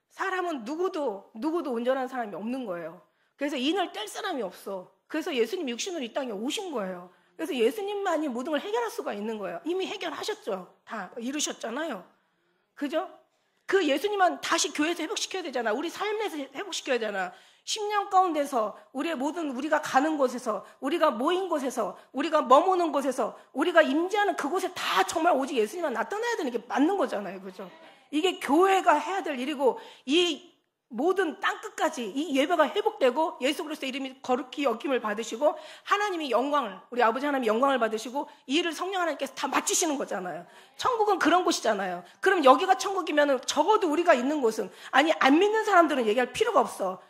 사람은 누구도 온전한 사람이 없는 거예요. 그래서 인을 뗄 사람이 없어. 그래서 예수님 육신으로 이 땅에 오신 거예요. 그래서 예수님만이 모든 걸 해결할 수가 있는 거예요. 이미 해결하셨죠. 다 이루셨잖아요. 그죠? 그 예수님은 다시 교회에서 회복시켜야 되잖아. 우리 삶에서 회복시켜야 되잖아. 10년 가운데서 우리의 모든 우리가 가는 곳에서, 우리가 모인 곳에서, 우리가 머무는 곳에서, 우리가 임재하는 그곳에 다 정말 오직 예수님만 나타나야 되는 게 맞는 거잖아요. 그죠? 이게 교회가 해야 될 일이고, 이 모든 땅끝까지 이 예배가 회복되고 예수 그리스도의 이름이 거룩히 여김을 받으시고 하나님이 영광을, 우리 아버지 하나님이 영광을 받으시고 이 일을 성령 하나님께서 다 마치시는 거잖아요. 천국은 그런 곳이잖아요. 그럼 여기가 천국이면 적어도 우리가 있는 곳은, 아니 안 믿는 사람들은 얘기할 필요가 없어.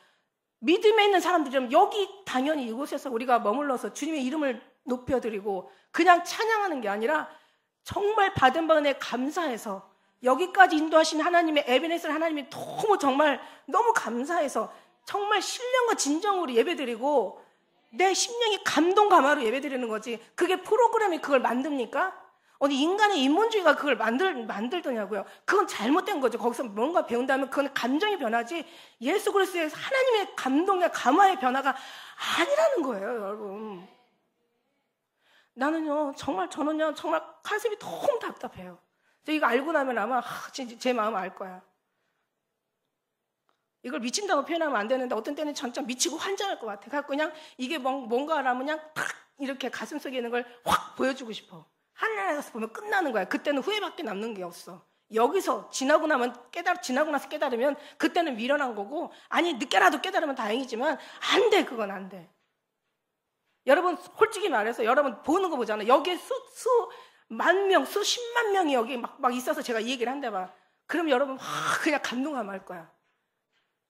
믿음에 있는 사람들이면 여기 당연히 이곳에서 우리가 머물러서 주님의 이름을 높여드리고 그냥 찬양하는 게 아니라 정말 받은 바 은혜에 감사해서 여기까지 인도하신 하나님의 에베네셀 하나님이 정말 너무 감사해서 정말 신령과 진정으로 예배드리고 내 심령이 감동 감화로 예배드리는 거지. 그게 프로그램이 그걸 만듭니까? 어디 인간의 인본주의가 그걸 만들더냐고요. 그건 잘못된 거죠. 거기서 뭔가 배운다면 그건 감정이 변하지 예수 그리스도의 하나님의 감동의 감화의 변화가 아니라는 거예요, 여러분. 저는요 정말 가슴이 너무 답답해요. 이거 알고 나면 아마 진짜 제 마음 알 거야. 이걸 미친다고 표현하면 안 되는데 어떤 때는 진짜 미치고 환장할 것 같아. 그래서 그냥 이게 뭔가라면 그냥 탁 이렇게 가슴속에 있는 걸 확 보여주고 싶어. 하늘에 가서 보면 끝나는 거야. 그때는 후회밖에 남는 게 없어. 여기서 지나고 나서 깨달으면 그때는 미련한 거고, 아니 늦게라도 깨달으면 다행이지만 안 돼. 그건 안 돼. 여러분 솔직히 말해서 여러분 보는 거 보잖아요. 여기에 수만 명, 수십만 명이 여기 막 있어서 제가 이 얘기를 한대 봐. 그럼 여러분 그냥 감동하면 거야.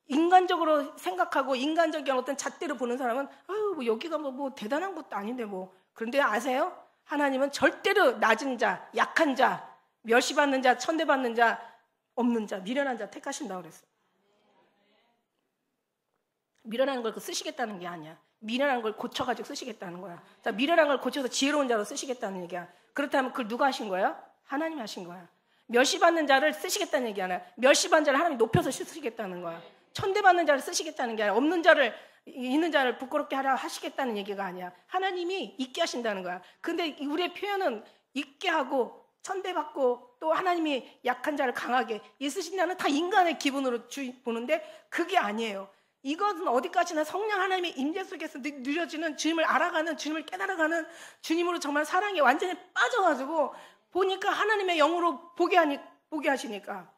인간적으로 생각하고 인간적인 어떤 잣대로 보는 사람은 뭐 여기가 뭐 대단한 것도 아닌데 뭐. 그런데 아세요? 하나님은 절대로 낮은 자, 약한 자, 멸시받는 자, 천대받는 자, 없는 자, 미련한 자 택하신다고 그랬어요. 미련한 걸 쓰시겠다는 게 아니야. 미련한 걸 고쳐가지고 쓰시겠다는 거야. 자, 미련한 걸 고쳐서 지혜로운 자로 쓰시겠다는 얘기야. 그렇다면 그걸 누가 하신 거야? 하나님이 하신 거야. 멸시받는 자를 쓰시겠다는 얘기 아니야. 멸시받는 자를 하나님이 높여서 쓰시겠다는 거야. 천대받는 자를 쓰시겠다는 게 아니라 없는 자를, 있는 자를 부끄럽게 하라 하시겠다는 얘기가 아니야. 하나님이 있게 하신다는 거야. 근데 우리의 표현은 있게 하고 천대받고 또 하나님이 약한 자를 강하게 있으신다는 다 인간의 기분으로 보는데 그게 아니에요. 이것은 어디까지나 성령 하나님의 임재 속에서 누려지는 주님을 알아가는, 주님을 깨달아가는, 주님으로 정말 사랑에 완전히 빠져가지고 보니까 하나님의 영으로 보게 하시니까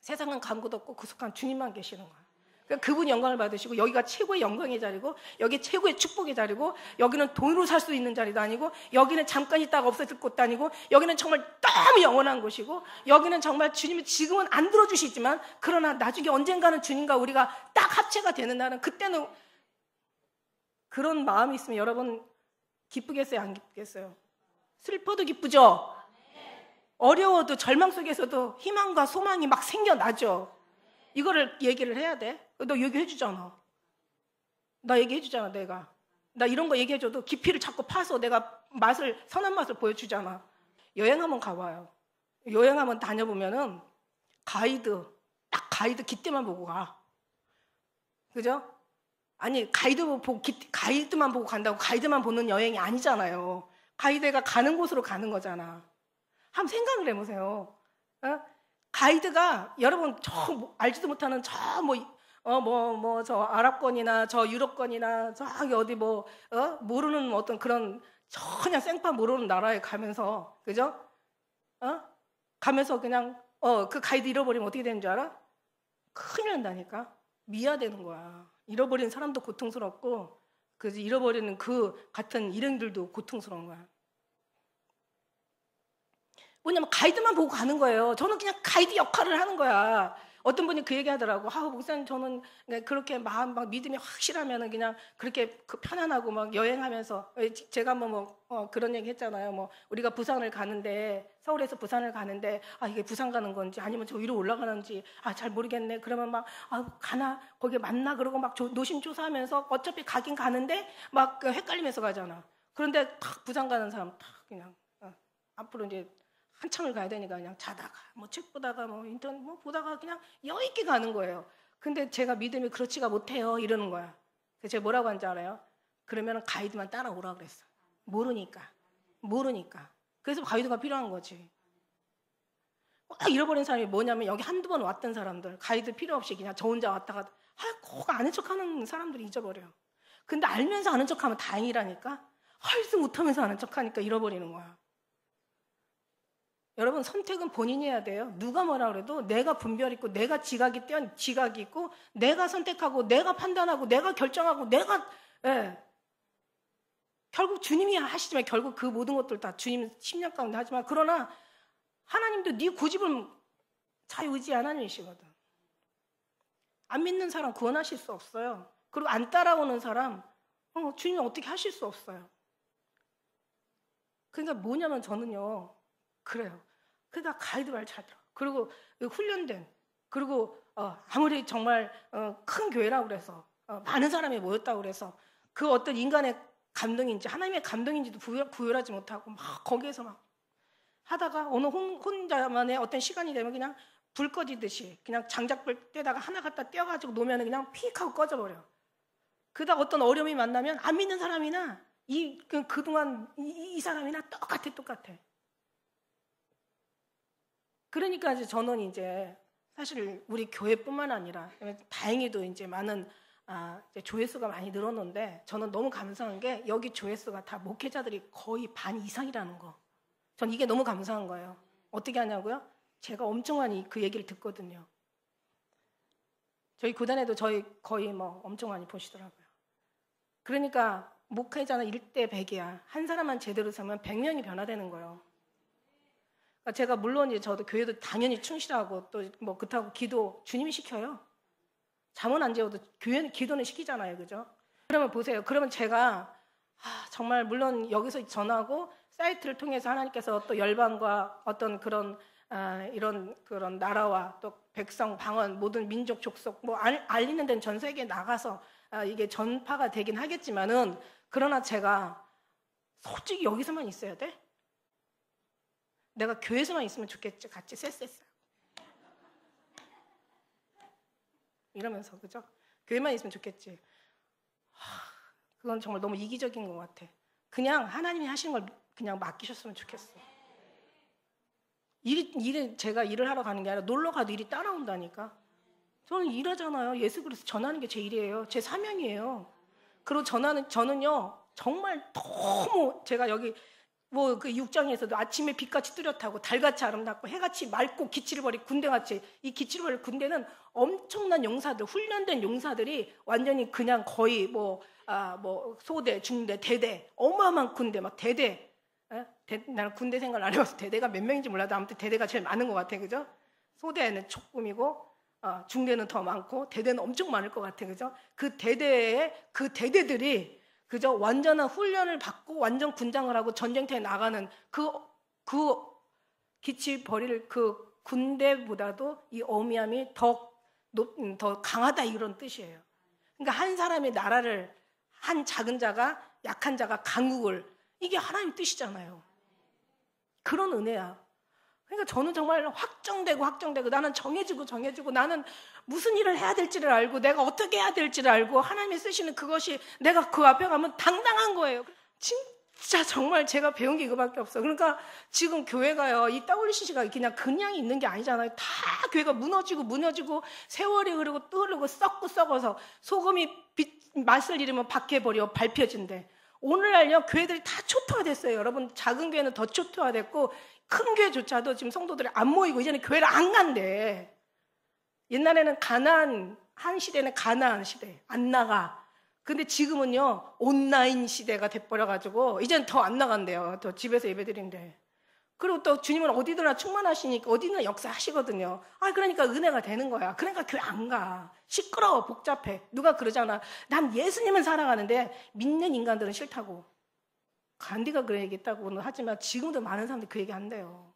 세상은 감구도 없고 구속한 주님만 계시는 거야. 그러니까 그분이 영광을 받으시고 여기가 최고의 영광의 자리고 여기 최고의 축복의 자리고 여기는 돈으로 살 수 있는 자리도 아니고 여기는 잠깐 있다가 없어질 곳도 아니고 여기는 정말 너무 영원한 곳이고 여기는 정말 주님이 지금은 안 들어주시지만 그러나 나중에 언젠가는 주님과 우리가 딱 합체가 되는 날은 그때는 그런 마음이 있으면 여러분 기쁘겠어요? 안 기쁘겠어요? 슬퍼도 기쁘죠? 어려워도 절망 속에서도 희망과 소망이 막 생겨나죠. 이거를 얘기를 해야 돼. 너 얘기해 주잖아. 나 얘기해 주잖아. 나 이런 거 얘기해줘도 깊이를 자꾸 파서 내가 선한 맛을 보여주잖아. 여행 한번 가봐요. 여행 한번 다녀보면은 딱 가이드 깃대만 보고 가. 그죠? 아니 가이드만 보고 간다고 가이드만 보는 여행이 아니잖아요. 가이드가 가는 곳으로 가는 거잖아. 한번 생각을 해보세요. 가이드가 여러분 알지도 못하는 저 아랍권이나 저 유럽권이나 저기 어디 모르는 어떤 그런 전혀 생판 모르는 나라에 가면서 그죠? 가면서 그냥 그 가이드 잃어버리면 어떻게 되는 줄 알아? 큰일 난다니까. 미화되는 거야. 잃어버린 사람도 고통스럽고 그래서 잃어버리는 그 같은 일행들도 고통스러운 거야. 뭐냐면 가이드만 보고 가는 거예요. 저는 그냥 가이드 역할을 하는 거야. 어떤 분이 그 얘기 하더라고. 목사님 저는 그렇게 막 믿음이 확실하면은 그냥 그렇게 편안하고 막 여행하면서 제가 한번 그런 얘기 했잖아요. 우리가 부산을 가는데 서울에서 부산을 가는데 이게 부산 가는 건지 아니면 저 위로 올라가는지 잘 모르겠네. 그러면 가나 거기 맞나 그러고 막 노심초사하면서 어차피 가긴 가는데 막 헷갈리면서 가잖아. 그런데 탁 부산 가는 사람 탁 그냥 앞으로 이제 한참을 가야 되니까 그냥 자다가 책 보다가 인터넷 보다가 그냥 여유 있게 가는 거예요. 근데 제가 믿음이 그렇지가 못해요 이러는 거야. 그래서 제가 뭐라고 한지 알아요? 그러면 가이드만 따라오라 그랬어. 모르니까. 그래서 가이드가 필요한 거지. 꽉 잃어버린 사람이 뭐냐면 여기 한두 번 왔던 사람들, 가이드 필요 없이 그냥 저 혼자 왔다가 꼭 아는 척하는 사람들이 잊어버려요. 근데 알면서 아는 척하면 다행이라니까. 할수 못하면서 아는 척하니까 잃어버리는 거야. 여러분, 선택은 본인이 해야 돼요. 누가 뭐라 그래도 내가 분별 있고 내가 지각이 있고 내가 선택하고 내가 판단하고 내가 결정하고 내가 결국 주님이 하시지만 결국 그 모든 것들 다 주님 심령 가운데 하지만 그러나 하나님도 네 고집을 자유의지 하나님이시거든. 안 믿는 사람 구원하실 수 없어요. 그리고 안 따라오는 사람 주님이 어떻게 하실 수 없어요. 그러니까 뭐냐면 저는요. 그래요. 그러니까 가이드 말 잘 들어. 그리고 훈련된 그리고 아무리 정말 큰 교회라고 그래서 많은 사람이 모였다고 그래서 그 어떤 인간의 감동인지 하나님의 감동인지도 구별하지 못하고 막 거기에서 막 하다가 어느 혼자만의 어떤 시간이 되면 그냥 불 꺼지듯이 그냥 장작불 떼다가 하나 갖다 떼어가지고 놓으면 그냥 픽 하고 꺼져버려. 그러다 어떤 어려움이 만나면 안 믿는 사람이나 그동안 이 사람이나 똑같아. 그러니까 이제 저는 이제 사실 우리 교회뿐만 아니라 다행히도 이제 많은 이제 조회수가 많이 늘었는데 저는 너무 감사한 게 여기 조회수가 다 목회자들이 거의 반 이상이라는 거. 전 이게 너무 감사한 거예요. 어떻게 하냐고요? 제가 엄청 많이 그 얘기를 듣거든요. 저희 구단에도 저희 거의 엄청 많이 보시더라고요. 그러니까 목회자는 1대 100이야. 한 사람만 제대로 서면 100명이 변화되는 거예요. 그러니까 제가 물론 이제 저도 교회도 당연히 충실하고 또 그렇다고 기도 주님이 시켜요. 잠은 안 재워도 교회는 기도는 시키잖아요, 그죠? 그러면 보세요. 그러면 제가 정말 물론 여기서 전하고 사이트를 통해서 하나님께서 또 열방과 어떤 그런 이런 그런 나라와 또 백성, 방언, 모든 민족, 족속 알리는 데는 전 세계에 나가서 이게 전파가 되긴 하겠지만은 그러나 제가 솔직히 여기서만 있어야 돼? 내가 교회에서만 있으면 좋겠지. 같이 쎄쎄쎄 이러면서 그죠? 교회만 있으면 좋겠지. 그건 정말 너무 이기적인 것 같아. 그냥 하나님이 하시는 걸 그냥 맡기셨으면 좋겠어. 일이 제가 일을 하러 가는 게 아니라 놀러 가도 일이 따라온다니까. 저는 일하잖아요. 예수 그리스도 전하는 게 제 일이에요. 제 사명이에요. 그리고 저는요 정말 너무 제가 여기 그 6장에서도 아침에 빛같이 뚜렷하고 달같이 아름답고 해같이 맑고 기치를 버린 군대같이 이 기치를 버린 군대는 엄청난 용사들 훈련된 용사들이 완전히 그냥 거의 소대 중대 대대 어마어마한 군대 막 대대 나는 군대 생활을 안 해봐서 대대가 몇 명인지 몰라도 아무튼 대대가 제일 많은 것 같아 그죠? 소대는 조금이고 중대는 더 많고 대대는 엄청 많을 것 같아 그죠? 그 대대들이 그저 완전한 훈련을 받고 완전 군장을 하고 전쟁터에 나가는 그 기치 버릴 그 군대보다도 이 어미함이 더 강하다 이런 뜻이에요. 그러니까 한 사람의 나라를 한 작은 자가 약한 자가 강국을 이게 하나님 뜻이잖아요. 그런 은혜야. 그러니까 저는 정말 확정되고 나는 정해지고 나는 무슨 일을 해야 될지를 알고 내가 어떻게 해야 될지를 알고 하나님이 쓰시는 그것이 내가 그 앞에 가면 당당한 거예요. 진짜 정말 제가 배운 게 이거밖에 없어요. 그러니까 지금 교회가요 이 WCC가 그냥 있는 게 아니잖아요. 다 교회가 무너지고 세월이 흐르고 썩어서 소금이 맛을 잃으면 박해버려 밟혀진대. 오늘날요 교회들이 다 초토화됐어요. 여러분 작은 교회는 더 초토화됐고 큰 교회조차도 지금 성도들이 안 모이고 이제는 교회를 안 간대. 옛날에는 한 시대는 가나안 시대 안 나가. 근데 지금은요 온라인 시대가 돼버려가지고 이제는 더 안 나간대요. 더 집에서 예배드린대. 그리고 또 주님은 어디든나 충만하시니까 어디든 역사하시거든요. 그러니까 은혜가 되는 거야. 그러니까 교회 안 가. 시끄러워 복잡해. 누가 그러잖아. 난 예수님은 사랑하는데 믿는 인간들은 싫다고. 간디가 그 얘기했다고는 하지만 지금도 많은 사람들이 그 얘기 한대요.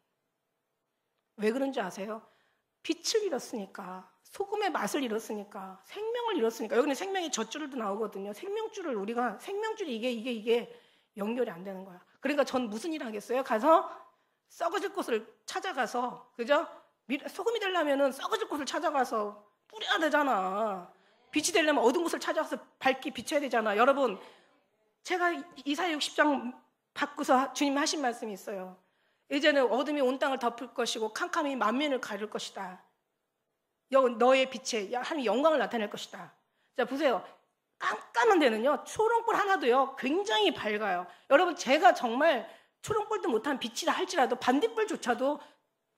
왜 그런지 아세요? 빛을 잃었으니까 소금의 맛을 잃었으니까 생명을 잃었으니까 여기는 생명의 젖줄도 나오거든요. 생명줄을 생명줄이 이게 연결이 안 되는 거야. 그러니까 전 무슨 일 하겠어요? 가서 썩어질 곳을 찾아가서 그죠? 소금이 되려면은 썩어질 곳을 찾아가서 뿌려야 되잖아. 빛이 되려면 어두운 곳을 찾아가서 밝게 비춰야 되잖아. 여러분 제가 이사야 60장 받고서 주님이 하신 말씀이 있어요. 이제는 어둠이 온 땅을 덮을 것이고 캄캄이 만민을 가릴 것이다. 너의 빛에 하나님의 영광을 나타낼 것이다. 자, 보세요. 깜깜한 데는요, 초롱불 하나도요, 굉장히 밝아요. 여러분, 제가 정말 초롱불도 못한 빛이라 할지라도 반딧불조차도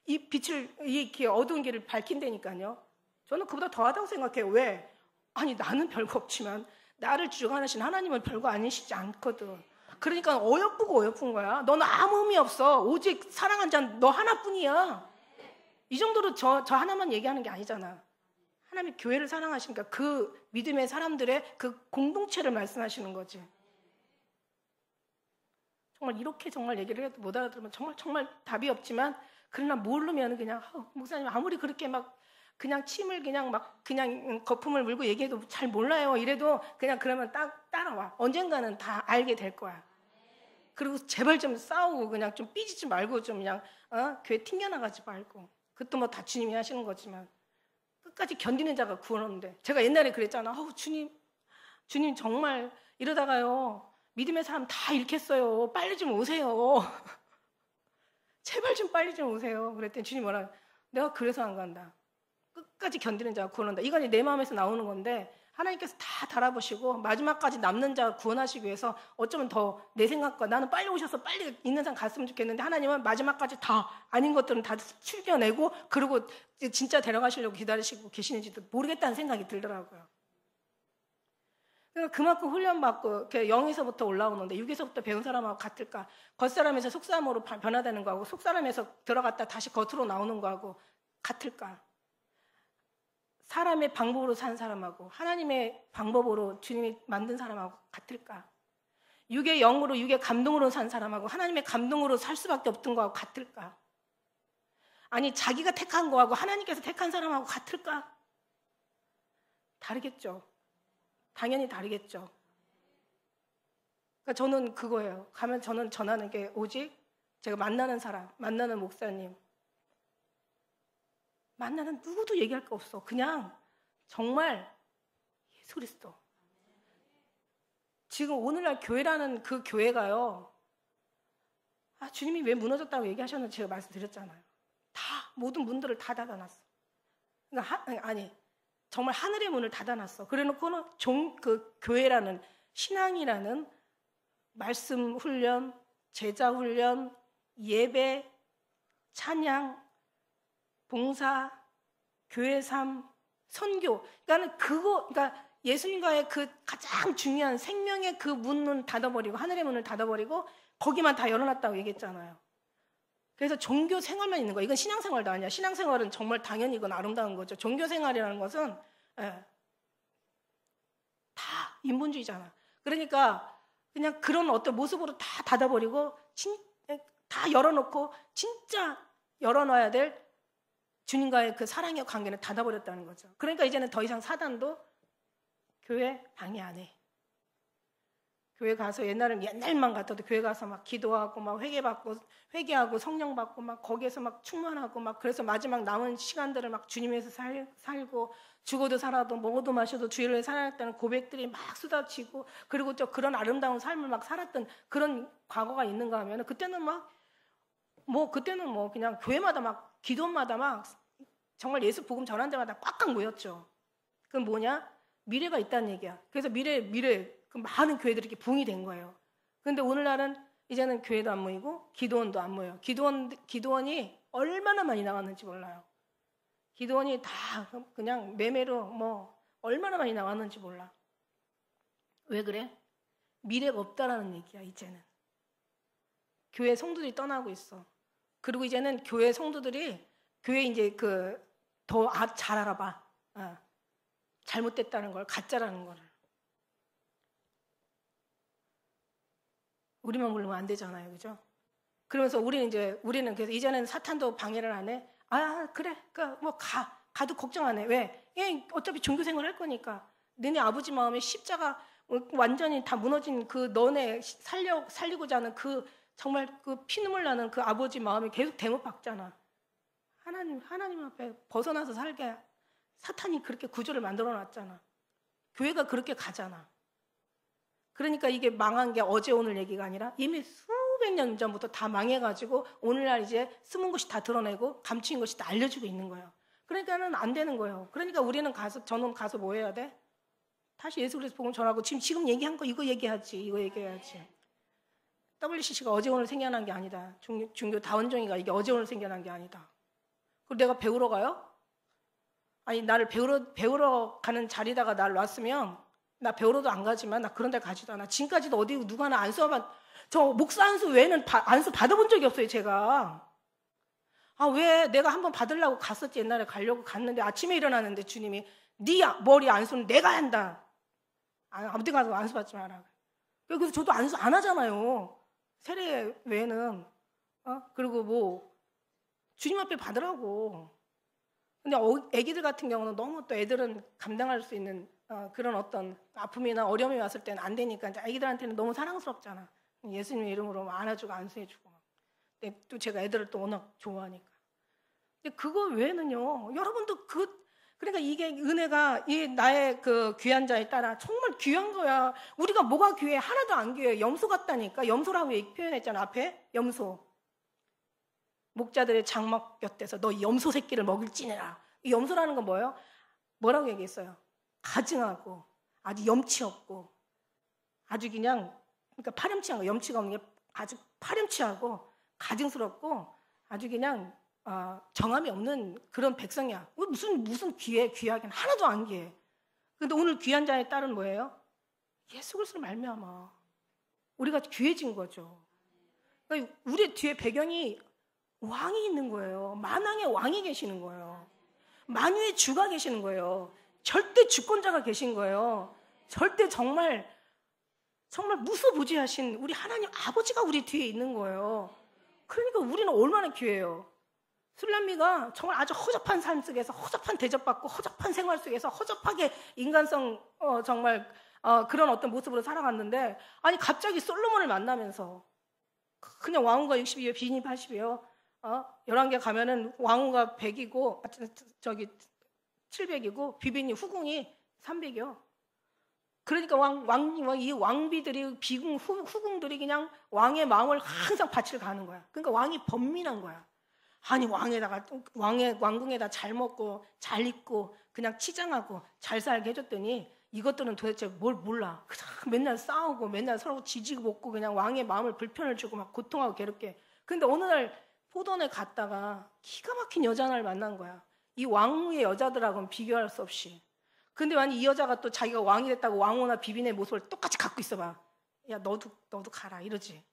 이 빛을, 이렇게 어두운 길을 밝힌다니까요. 저는 그보다 더하다고 생각해요. 왜? 아니, 나는 별거 없지만 나를 주관하신 하나님은 별거 아니시지 않거든. 그러니까 어여쁘고 어여쁜 거야. 너는 아무 의미 없어. 오직 사랑한 자는 너 하나뿐이야. 이 정도로 저 하나만 얘기하는 게 아니잖아. 하나님이 교회를 사랑하시니까 그 믿음의 사람들의 그 공동체를 말씀하시는 거지. 정말 이렇게 정말 얘기를 해도 못 알아들으면 정말 답이 없지만, 그러나 모르면 그냥 목사님 아무리 그렇게 막 그냥 침을 그냥 거품을 물고 얘기해도 잘 몰라요. 이래도 그냥 그러면 따라와. 언젠가는 다 알게 될 거야. 그리고 제발 좀 싸우고 그냥 좀 삐지지 말고 좀 그냥 교회 튕겨나가지 말고. 그것도 뭐 다 주님이 하시는 거지만 끝까지 견디는 자가 구원 얻는데. 제가 옛날에 그랬잖아. 주님 정말 이러다가요 믿음의 사람 다 잃겠어요. 빨리 좀 오세요. 제발 좀 빨리 좀 오세요. 그랬더니 주님 뭐라, 내가 그래서 안 간다. 끝까지 견디는 자가 구원한다. 이건 내 마음에서 나오는 건데 하나님께서 다 달아보시고 마지막까지 남는 자 구원하시기 위해서 어쩌면 더 내 생각과 나는 빨리 오셔서 빨리 있는 사람 갔으면 좋겠는데 하나님은 마지막까지 다 아닌 것들은 다 출겨내고 그리고 진짜 데려가시려고 기다리시고 계시는지도 모르겠다는 생각이 들더라고요. 그러니까 그만큼 훈련받고 영에서부터 올라오는데 육에서부터 배운 사람하고 같을까? 겉사람에서 속사람으로 변화되는 거하고 속사람에서 들어갔다 다시 겉으로 나오는 거하고 같을까? 사람의 방법으로 산 사람하고 하나님의 방법으로 주님이 만든 사람하고 같을까? 육의 영으로 육의 감동으로 산 사람하고 하나님의 감동으로 살 수밖에 없던 거하고 같을까? 아니 자기가 택한 거하고 하나님께서 택한 사람하고 같을까? 다르겠죠. 당연히 다르겠죠. 그러니까 저는 그거예요. 가면 저는 전하는 게 오직 제가 만나는 사람, 만나는 목사님, 만나는 누구도 얘기할 거 없어. 그냥 정말 예수 그리스도. 지금 오늘날 교회라는 그 교회가요. 주님이 왜 무너졌다고 얘기하셨는지 제가 말씀드렸잖아요. 다 모든 문들을 다 닫아놨어. 그러니까 정말 하늘의 문을 닫아놨어. 그래놓고는 그 교회라는 신앙이라는 말씀 훈련, 제자 훈련, 예배, 찬양, 봉사, 교회 삶, 선교. 그러니까 예수님과의 그 가장 중요한 생명의 그 문을 닫아버리고 하늘의 문을 닫아버리고 거기만 다 열어놨다고 얘기했잖아요. 그래서 종교 생활만 있는 거예요. 이건 신앙생활도 아니야. 신앙생활은 정말 당연히 이건 아름다운 거죠. 종교생활이라는 것은 다 인본주의잖아. 그러니까 그냥 그런 어떤 모습으로 다 닫아버리고 다 열어놓고 진짜 열어놔야 될 주님과의 그 사랑의 관계는 닫아버렸다는 거죠. 그러니까 이제는 더 이상 사단도 교회 방해 안 해. 교회 가서 옛날만 같아도 교회 가서 막 기도하고 막 회개하고 성령 받고 막 거기에서 막 충만하고 막 그래서 마지막 남은 시간들을 막 주님 위해서 살고 죽어도 살아도 먹어도 마셔도 주의를 살아냈다는 고백들이 막 쏟아지고 그리고 또 그런 아름다운 삶을 막 살았던 그런 과거가 있는가 하면 그때는 그냥 교회마다 막 기도마다 막 정말 예수 복음 전한 데마다 꽉꽉 모였죠. 그건 뭐냐? 미래가 있다는 얘기야. 그래서 미래 그 많은 교회들이 이렇게 부흥이 된 거예요. 그런데 오늘날은 이제는 교회도 안 모이고 기도원도 안 모여요. 기도원이 얼마나 많이 나왔는지 몰라요. 기도원이 다 그냥 매매로 얼마나 많이 나왔는지 몰라. 왜 그래? 미래가 없다라는 얘기야. 이제는 교회 성도들이 떠나고 있어. 그리고 이제는 교회 성도들이 교회 이제 더 잘 알아봐. 잘못됐다는 걸, 가짜라는 걸. 우리만 모르면 안 되잖아요, 그죠? 그러면서 우리는 그래서 이제는 사탄도 방해를 안 해. 그래, 가도 걱정 안 해. 왜? 어차피 종교생활 할 거니까. 너네 아버지 마음에 십자가 완전히 다 무너진 그 너네 살리고자 하는 정말 피눈물 나는 그 아버지 마음에 계속 대못 박잖아. 하나님 앞에 벗어나서 살게 사탄이 그렇게 구조를 만들어 놨잖아. 교회가 그렇게 가잖아. 그러니까 이게 망한 게 어제 오늘 얘기가 아니라 이미 수백 년 전부터 다 망해가지고 오늘날 이제 숨은 것이 다 드러내고 감추인 것이 다 알려주고 있는 거예요. 그러니까는 안 되는 거예요. 그러니까 우리는 저는 가서 뭐 해야 돼? 다시 예수 그리스도 복음 전하고 지금 얘기한 거 이거 얘기해야지. WCC가 어제 오늘 생겨난 게 아니다. 중교 다원종이가 이게 어제 오늘 생겨난 게 아니다. 그리고 내가 배우러 가요? 아니 나를 배우러 가는 자리다가 날 놨으면 나 배우러도 안 가지만 나 그런 데 가지도 않아. 지금까지도 어디 누가 나 안수 저 목사 안수 외에는 안수 받아본 적이 없어요. 제가. 왜 내가 한번 받으려고 갔었지. 옛날에 가려고 갔는데 아침에 일어나는데 주님이 네 머리 안수는 내가 한다. 아무데 가서 안수 받지 마라. 그래서 저도 안수 안 하잖아요. 세례 외에는. 그리고 뭐 주님 앞에 받으라고. 근데 애기들 같은 경우는 너무 또 애들은 감당할 수 있는 그런 어떤 아픔이나 어려움이 왔을 때는 안 되니까 이제 애기들한테는 너무 사랑스럽잖아. 예수님 이름으로 안아주고 안수해주고. 근데 또 제가 애들을 또 워낙 좋아하니까. 근데 그거 외에는요. 여러분도 그러니까 이게 은혜가 나의 그 귀한 자에 따라 정말 귀한 거야. 우리가 뭐가 귀해? 하나도 안 귀해. 염소 같다니까. 염소라고 표현했잖아. 앞에 염소. 목자들의 장막 곁에서 너 염소 새끼를 먹일지니라. 이 염소라는 건 뭐예요? 뭐라고 얘기했어요? 가증하고 아주 염치 없고 아주 그러니까 파렴치한 거, 염치가 없는 게 아주 파렴치하고 가증스럽고 아주 그냥 정함이 없는 그런 백성이야. 무슨 귀하긴 하나도 안 귀해. 근데 오늘 귀한 자의 딸은 뭐예요? 예수 그리스도를 말미암아 우리가 귀해진 거죠. 그러니까 우리 뒤에 배경이 왕이 있는 거예요. 만왕의 왕이 계시는 거예요. 만유의 주가 계시는 거예요. 절대 주권자가 계신 거예요. 절대 정말 무소부지하신 우리 하나님 아버지가 우리 뒤에 있는 거예요. 그러니까 우리는 얼마나 귀해요. 술람미가 정말 아주 허접한 삶 속에서 허접한 대접받고 허접한 생활 속에서 허접하게 인간성 정말 그런 어떤 모습으로 살아갔는데 아니 갑자기 솔로몬을 만나면서 그냥 왕후가 60이에요. 비인이 80이에요. 11개 가면은 왕후가 100이고 저기 700이고 비빈이 후궁이 300이요. 그러니까 이 왕비들이 비궁 후궁들이 그냥 왕의 마음을 항상 바치러 가는 거야. 그러니까 왕이 번민한 거야. 아니 왕궁에다 잘 먹고 잘 입고 그냥 치장하고 잘 살게 해줬더니 이것들은 도대체 뭘 몰라. 그냥 맨날 싸우고 맨날 서로 지지고 볶고 그냥 왕의 마음을 불편을 주고 막 고통하고 괴롭게. 근데 어느 날 포도원에 갔다가 기가 막힌 여자 하나를 만난 거야. 이 왕후의 여자들하고는 비교할 수 없이. 근데 만약 이 여자가 또 자기가 왕이 됐다고 왕후나 비빈의 모습을 똑같이 갖고 있어봐. 야 너도 가라 이러지.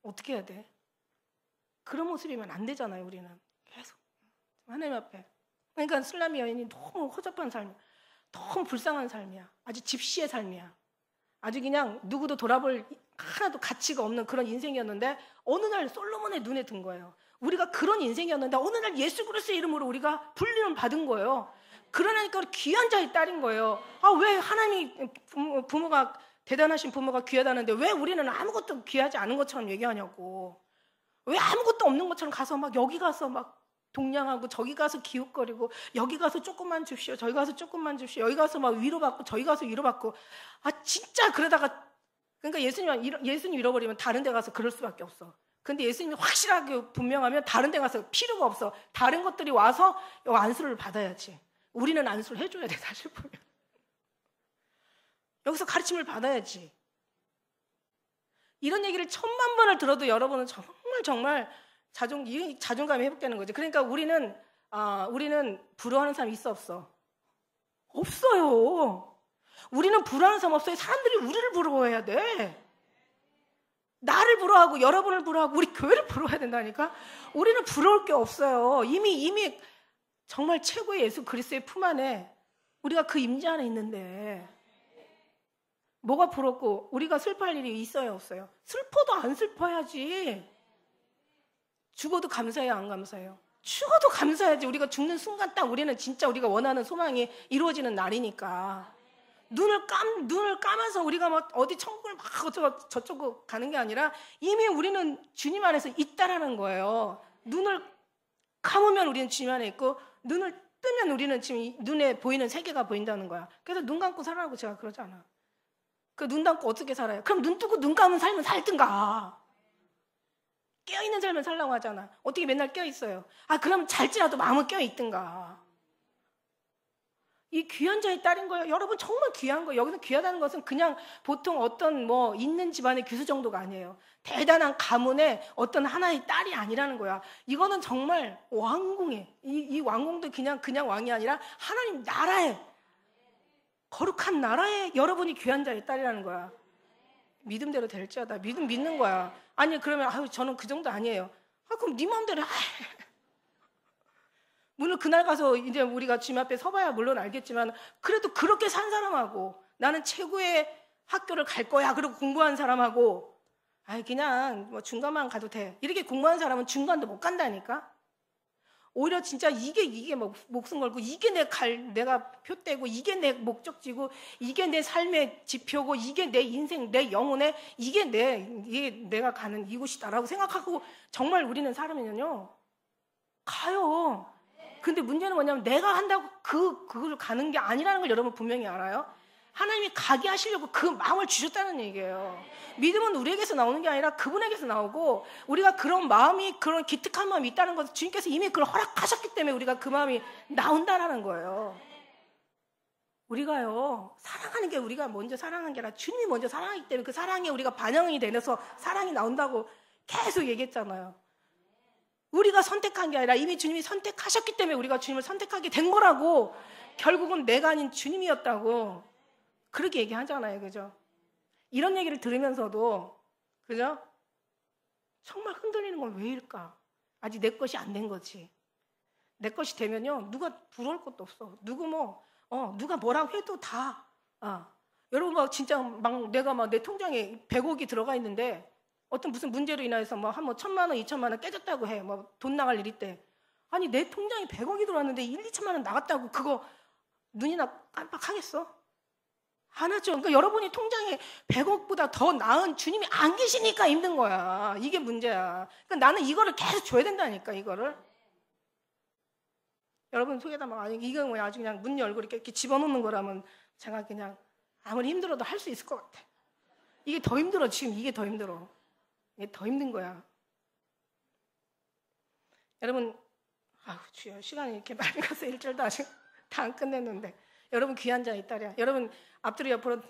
어떻게 해야 돼? 그런 모습이면 안 되잖아요. 우리는 계속 하나님 앞에. 그러니까 술람미 여인이 너무 허접한 삶이야. 너무 불쌍한 삶이야. 아주 집시의 삶이야. 아주 그냥 누구도 돌아볼 하나도 가치가 없는 그런 인생이었는데 어느 날 솔로몬의 눈에 든 거예요. 우리가 그런 인생이었는데 어느 날 예수 그리스도의 이름으로 우리가 불림을 받은 거예요. 그러니까 귀한 자의 딸인 거예요. 왜 하나님이 부모가 대단하신 부모가 귀하다는데 왜 우리는 아무것도 귀하지 않은 것처럼 얘기하냐고. 왜 아무것도 없는 것처럼 가서 막 여기 가서 막 동냥하고 저기 가서 기웃거리고 여기 가서 조금만 줍시오. 저기 가서 조금만 줍시오. 여기 가서 막 위로받고 저기 가서 위로받고. 진짜 그러다가 그러니까 예수님 잃어버리면 다른 데 가서 그럴 수밖에 없어. 근데 예수님이 확실하게 분명하면 다른 데 가서 필요가 없어. 다른 것들이 와서 안수를 받아야지. 우리는 안수를 해줘야 돼. 사실 보면. 여기서 가르침을 받아야지. 이런 얘기를 1000만 번을 들어도 여러분은 정말 자존감이 회복되는 거죠. 그러니까 우리는 부러워하는 사람이 있어 없어? 없어요. 우리는 부러워하는 사람 없어요. 사람들이 우리를 부러워해야 돼. 나를 부러워하고 여러분을 부러워하고 우리 교회를 부러워해야 된다니까. 우리는 부러울 게 없어요. 이미 정말 최고의 예수 그리스도의 품 안에 우리가 그 임재 안에 있는데 뭐가 부럽고 우리가 슬퍼할 일이 있어요 없어요? 슬퍼도 안 슬퍼야지. 죽어도 감사해요 안 감사해요? 죽어도 감사해야지. 우리가 죽는 순간 딱 우리는 진짜 우리가 원하는 소망이 이루어지는 날이니까. 눈을 감아서 우리가 막 어디 천국을 막 저쪽으로 가는 게 아니라 이미 우리는 주님 안에서 있다라는 거예요. 눈을 감으면 우리는 주님 안에 있고 눈을 뜨면 우리는 지금 눈에 보이는 세계가 보인다는 거야. 그래서 눈 감고 살아라고 제가 그러잖아. 그 눈 감고 어떻게 살아요? 그럼 눈 뜨고 눈 감은 삶은 살든가. 깨어있는 삶을 살라고 하잖아. 어떻게 맨날 깨어있어요? 그럼 잘지라도 마음은 깨어있든가. 이 귀한 자의 딸인 거예요. 여러분 정말 귀한 거예요. 여기서 귀하다는 것은 그냥 보통 어떤 있는 집안의 교수 정도가 아니에요. 대단한 가문의 어떤 하나의 딸이 아니라는 거야. 이거는 정말 왕궁에 이 왕궁도 그냥 왕이 아니라 하나님 나라에 거룩한 나라에 여러분이 귀한 자의 딸이라는 거야. 믿음대로 될지어다. 믿는 거야. 아니 그러면 저는 그 정도 아니에요. 그럼 네 마음대로 물론 그날 가서 이제 우리가 주님 앞에 서봐야 물론 알겠지만 그래도 그렇게 산 사람하고 나는 최고의 학교를 갈 거야 그러고 공부한 사람하고 그냥 중간만 가도 돼 이렇게 공부한 사람은 중간도 못 간다니까. 오히려 진짜 이게 목숨 걸고 이게 내가 표대고 이게 내 목적지고 이게 내 삶의 지표고 이게 내 인생 내 영혼의 이게 내가 가는 이곳이다라고 생각하고 정말 우리는 살면요 가요. 근데 문제는 뭐냐면 내가 한다고 그걸 가는 게 아니라는 걸 여러분 분명히 알아요. 하나님이 가게 하시려고 그 마음을 주셨다는 얘기예요. 믿음은 우리에게서 나오는 게 아니라 그분에게서 나오고 우리가 그런 마음이 그런 기특한 마음이 있다는 것을 주님께서 이미 그걸 허락하셨기 때문에 우리가 그 마음이 나온다라는 거예요. 우리가요 사랑하는 게 우리가 먼저 사랑한 게 아니라 주님이 먼저 사랑하기 때문에 그 사랑에 우리가 반영이 되면서 사랑이 나온다고 계속 얘기했잖아요. 우리가 선택한 게 아니라 이미 주님이 선택하셨기 때문에 우리가 주님을 선택하게 된 거라고. 결국은 내가 아닌 주님이었다고 그렇게 얘기하잖아요. 그죠? 이런 얘기를 들으면서도 그죠? 정말 흔들리는 건 왜일까? 아직 내 것이 안 된 거지. 내 것이 되면요 누가 부러울 것도 없어. 누가 뭐라고 해도 다 여러분 진짜 내가 내 통장에 100억이 들어가 있는데 어떤 무슨 문제로 인해서 한 1,000만 원, 2,000만 원 깨졌다고 해. 돈 나갈 일 있대. 아니 내 통장에 100억이 들어왔는데 1, 2천만 원 나갔다고 그거 눈이나 깜빡하겠어? 안 하죠. 그러니까 여러분이 통장에 100억보다 더 나은 주님이 안 계시니까 힘든 거야. 이게 문제야. 그러니까 나는 이거를 계속 줘야 된다니까 이거를. 여러분 속에다 이거 아주 그냥 문 열고 이렇게 집어넣는 거라면 제가 그냥 아무리 힘들어도 할 수 있을 것 같아. 이게 더 힘들어. 지금 이게 더 힘들어. 이게 더 힘든 거야. 여러분, 주여, 시간이 이렇게 많이 가서 1절도 아직 다 안 끝냈는데. 여러분, 귀한 자의 딸이야. 여러분, 앞뒤로 옆으로,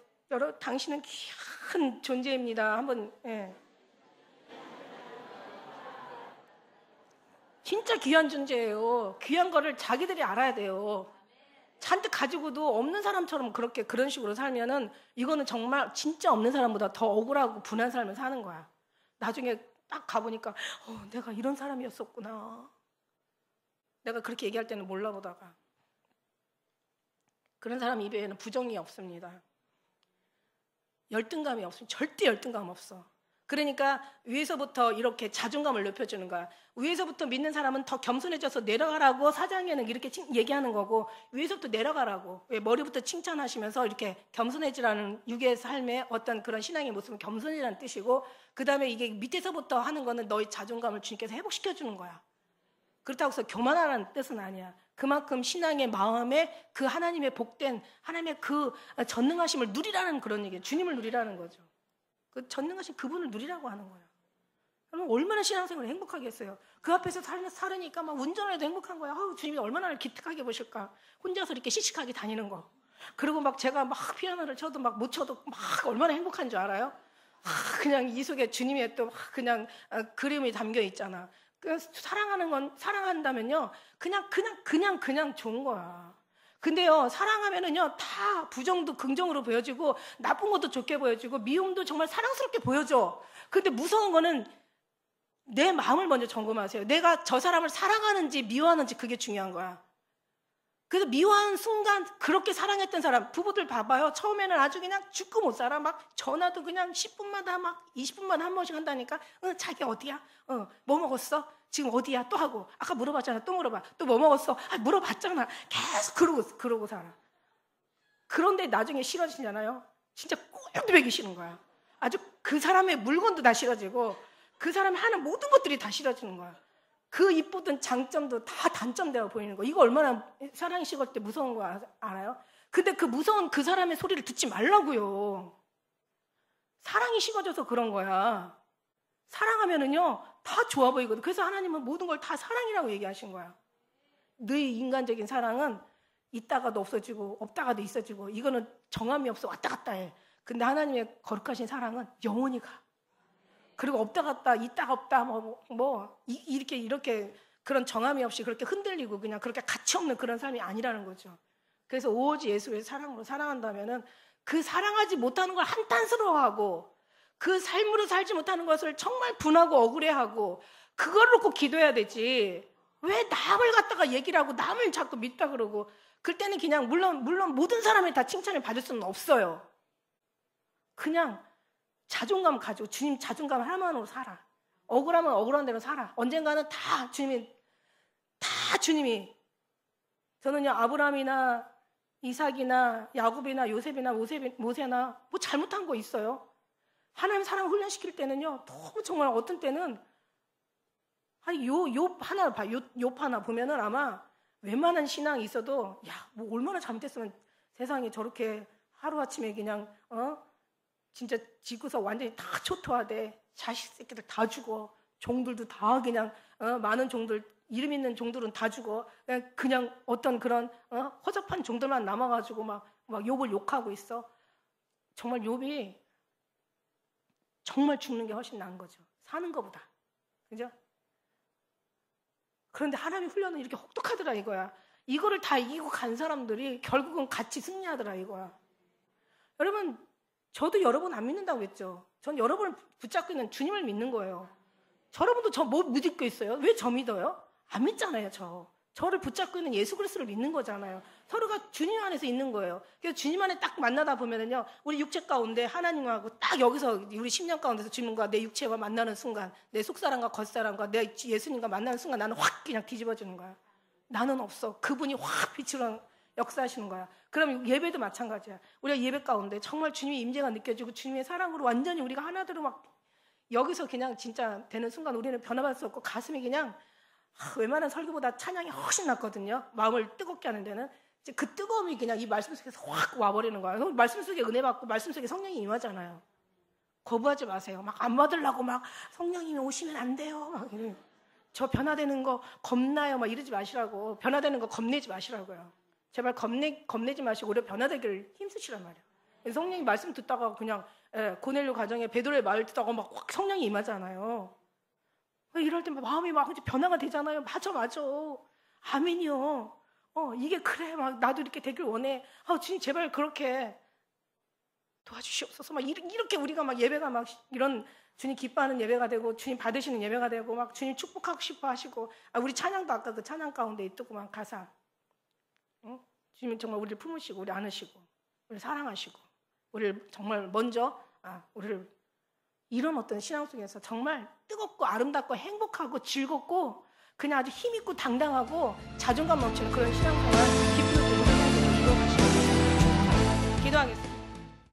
당신은 귀한 존재입니다. 한번, 진짜 귀한 존재예요. 귀한 거를 자기들이 알아야 돼요. 잔뜩 가지고도 없는 사람처럼 그런 식으로 살면은 이거는 정말 진짜 없는 사람보다 더 억울하고 분한 삶을 사는 거야. 나중에 딱 가보니까 내가 이런 사람이었었구나. 내가 그렇게 얘기할 때는 몰라보다가. 그런 사람 입에는 부정이 없습니다. 열등감이 없습니다. 절대 열등감 없어. 그러니까 위에서부터 이렇게 자존감을 높여주는 거야. 위에서부터 믿는 사람은 더 겸손해져서 내려가라고 사장에는 이렇게 얘기하는 거고 위에서부터 내려가라고. 머리부터 칭찬하시면서 이렇게 겸손해지라는 육의 삶의 어떤 그런 신앙의 모습은 겸손이라는 뜻이고 그 다음에 이게 밑에서부터 하는 거는 너의 자존감을 주님께서 회복시켜주는 거야. 그렇다고 해서 교만하라는 뜻은 아니야. 그만큼 신앙의 마음에 그 하나님의 복된 하나님의 그 전능하심을 누리라는 그런 얘기예요. 주님을 누리라는 거죠. 그 전능하신 그분을 누리라고 하는 거예요. 그러면 얼마나 신앙생활을 행복하게 했어요. 그 앞에서 살으니까 막 운전을 해도 행복한 거야. 주님이 얼마나 기특하게 보실까. 혼자서 이렇게 시식하게 다니는 거. 그리고 막 제가 막 피아노를 쳐도 막 못 쳐도 막 얼마나 행복한 줄 알아요? 그냥 이 속에 주님의 또 그냥 그림이 담겨 있잖아. 그 사랑한다면요. 그냥 좋은 거야. 근데요, 사랑하면은요, 다 부정도 긍정으로 보여지고, 나쁜 것도 좋게 보여지고, 미움도 정말 사랑스럽게 보여져. 근데 무서운 거는 내 마음을 먼저 점검하세요. 내가 저 사람을 사랑하는지 미워하는지 그게 중요한 거야. 그래서 미워하는 순간 그렇게 사랑했던 사람, 부부들 봐봐요. 처음에는 아주 그냥 죽고 못 살아. 막 전화도 그냥 10분마다 막 20분마다 한 번씩 한다니까. 자기 어디야? 뭐 먹었어? 지금 어디야? 또 하고. 아까 물어봤잖아. 또 물어봐. 또 뭐 먹었어? 물어봤잖아. 계속 그러고 살아. 그런데 나중에 싫어지잖아요. 진짜 꼴도 싫은 거야. 아주 그 사람의 물건도 다 싫어지고 그 사람이 하는 모든 것들이 다 싫어지는 거야. 그 이쁘던 장점도 다 단점되어 보이는 거. 이거 얼마나 사랑이 식을 때 무서운 거 알아요? 근데 그 무서운 그 사람의 소리를 듣지 말라고요. 사랑이 식어져서 그런 거야. 사랑하면은요 다 좋아 보이거든. 그래서 하나님은 모든 걸 다 사랑이라고 얘기하신 거야. 너희 인간적인 사랑은 있다가도 없어지고 없다가도 있어지고 이거는 정함이 없어 왔다 갔다 해. 근데 하나님의 거룩하신 사랑은 영원히 가. 그리고 없다 갔다 있다가 없다 이렇게 그런 정함이 없이 그렇게 흔들리고 그냥 그렇게 가치 없는 그런 삶이 아니라는 거죠. 그래서 오직 예수의 사랑으로 사랑한다면은 그 사랑하지 못하는 걸 한탄스러워하고 그 삶으로 살지 못하는 것을 정말 분하고 억울해하고 그걸 놓고 기도해야 되지. 왜 남을 갖다가 얘기를 하고 남을 자꾸 믿다 그러고. 그때는 그냥 물론 모든 사람이 다 칭찬을 받을 수는 없어요. 그냥 자존감 가지고 주님 자존감 하나만으로 살아. 억울하면 억울한 대로 살아. 언젠가는 다 주님이 저는요 아브라함이나 이삭이나 야곱이나 요셉이나 모세나 뭐 잘못한 거 있어요. 하나님 사랑 훈련시킬 때는요 너무 정말 어떤 때는 욥 하나 보면은 아마 웬만한 신앙이 있어도 뭐 얼마나 잘못했으면 세상에 저렇게 하루아침에 그냥 진짜 지구서 완전히 다 초토화돼. 자식 새끼들 다 죽어. 종들도 다 그냥 많은 종들 이름 있는 종들은 다 죽어. 그냥 어떤 그런 허접한 종들만 남아가지고 막 욥을 욕하고 있어. 정말 욥이 정말 죽는 게 훨씬 나은 거죠. 사는 것보다. 그죠? 그런데 하나님의 훈련은 이렇게 혹독하더라 이거야. 이거를 다 이기고 간 사람들이 결국은 같이 승리하더라 이거야. 여러분 저도 여러분 안 믿는다고 했죠. 전 여러분을 붙잡고 있는 주님을 믿는 거예요. 여러분도 저 뭐 믿고 있어요? 왜 저 믿어요? 안 믿잖아요. 저를 붙잡고 있는 예수 그리스도를 믿는 거잖아요. 서로가 주님 안에서 있는 거예요. 그래서 주님 안에 딱 만나다 보면은요, 우리 육체 가운데 하나님하고 딱 여기서 우리 10년 가운데서 주님과 내 육체와 만나는 순간, 내 속사람과 겉사람과 내 예수님과 만나는 순간 나는 확 그냥 뒤집어지는 거야. 나는 없어. 그분이 확 빛으로 역사하시는 거야. 그럼 예배도 마찬가지야. 우리가 예배 가운데 정말 주님의 임재가 느껴지고 주님의 사랑으로 완전히 우리가 하나대로 막 여기서 그냥 진짜 되는 순간 우리는 변화받을 수 없고 가슴이 그냥 웬만한 설교보다 찬양이 훨씬 낫거든요. 마음을 뜨겁게 하는 데는. 이제 그 뜨거움이 그냥 이 말씀 속에서 확 와버리는 거예요. 말씀 속에 은혜 받고 말씀 속에 성령이 임하잖아요. 거부하지 마세요. 막 안 받으려고 막 성령님이 오시면 안 돼요. 막 저 변화되는 거 겁나요. 막 이러지 마시라고. 변화되는 거 겁내지 마시라고요. 제발 겁내지 마시고 오히려 변화되기를 힘쓰시란 말이에요. 성령이 말씀 듣다가 그냥 고넬료 가정에 베드로의 말 듣다가 막 확 성령이 임하잖아요. 이럴 때 마음이 막 변화가 되잖아요. 맞아. 아멘이요. 이게 그래. 막 나도 이렇게 되길 원해. 주님 제발 그렇게 도와주시옵소서. 막 이렇게 우리가 막 예배가 막 이런 주님 기뻐하는 예배가 되고 주님 받으시는 예배가 되고 막 주님 축복하고 싶어 하시고 우리 찬양도 아까 그 찬양 가운데 있더구만 가사. 주님 정말 우리를 품으시고 우리 안으시고 우리를 사랑하시고 우리를 정말 먼저 우리를 이런 어떤 신앙 속에서 정말 뜨겁고 아름답고 행복하고 즐겁고 그냥 아주 힘있고 당당하고 자존감 넘치는 그런 신앙생활 기쁨을 이루어가시길 기도하겠습니다.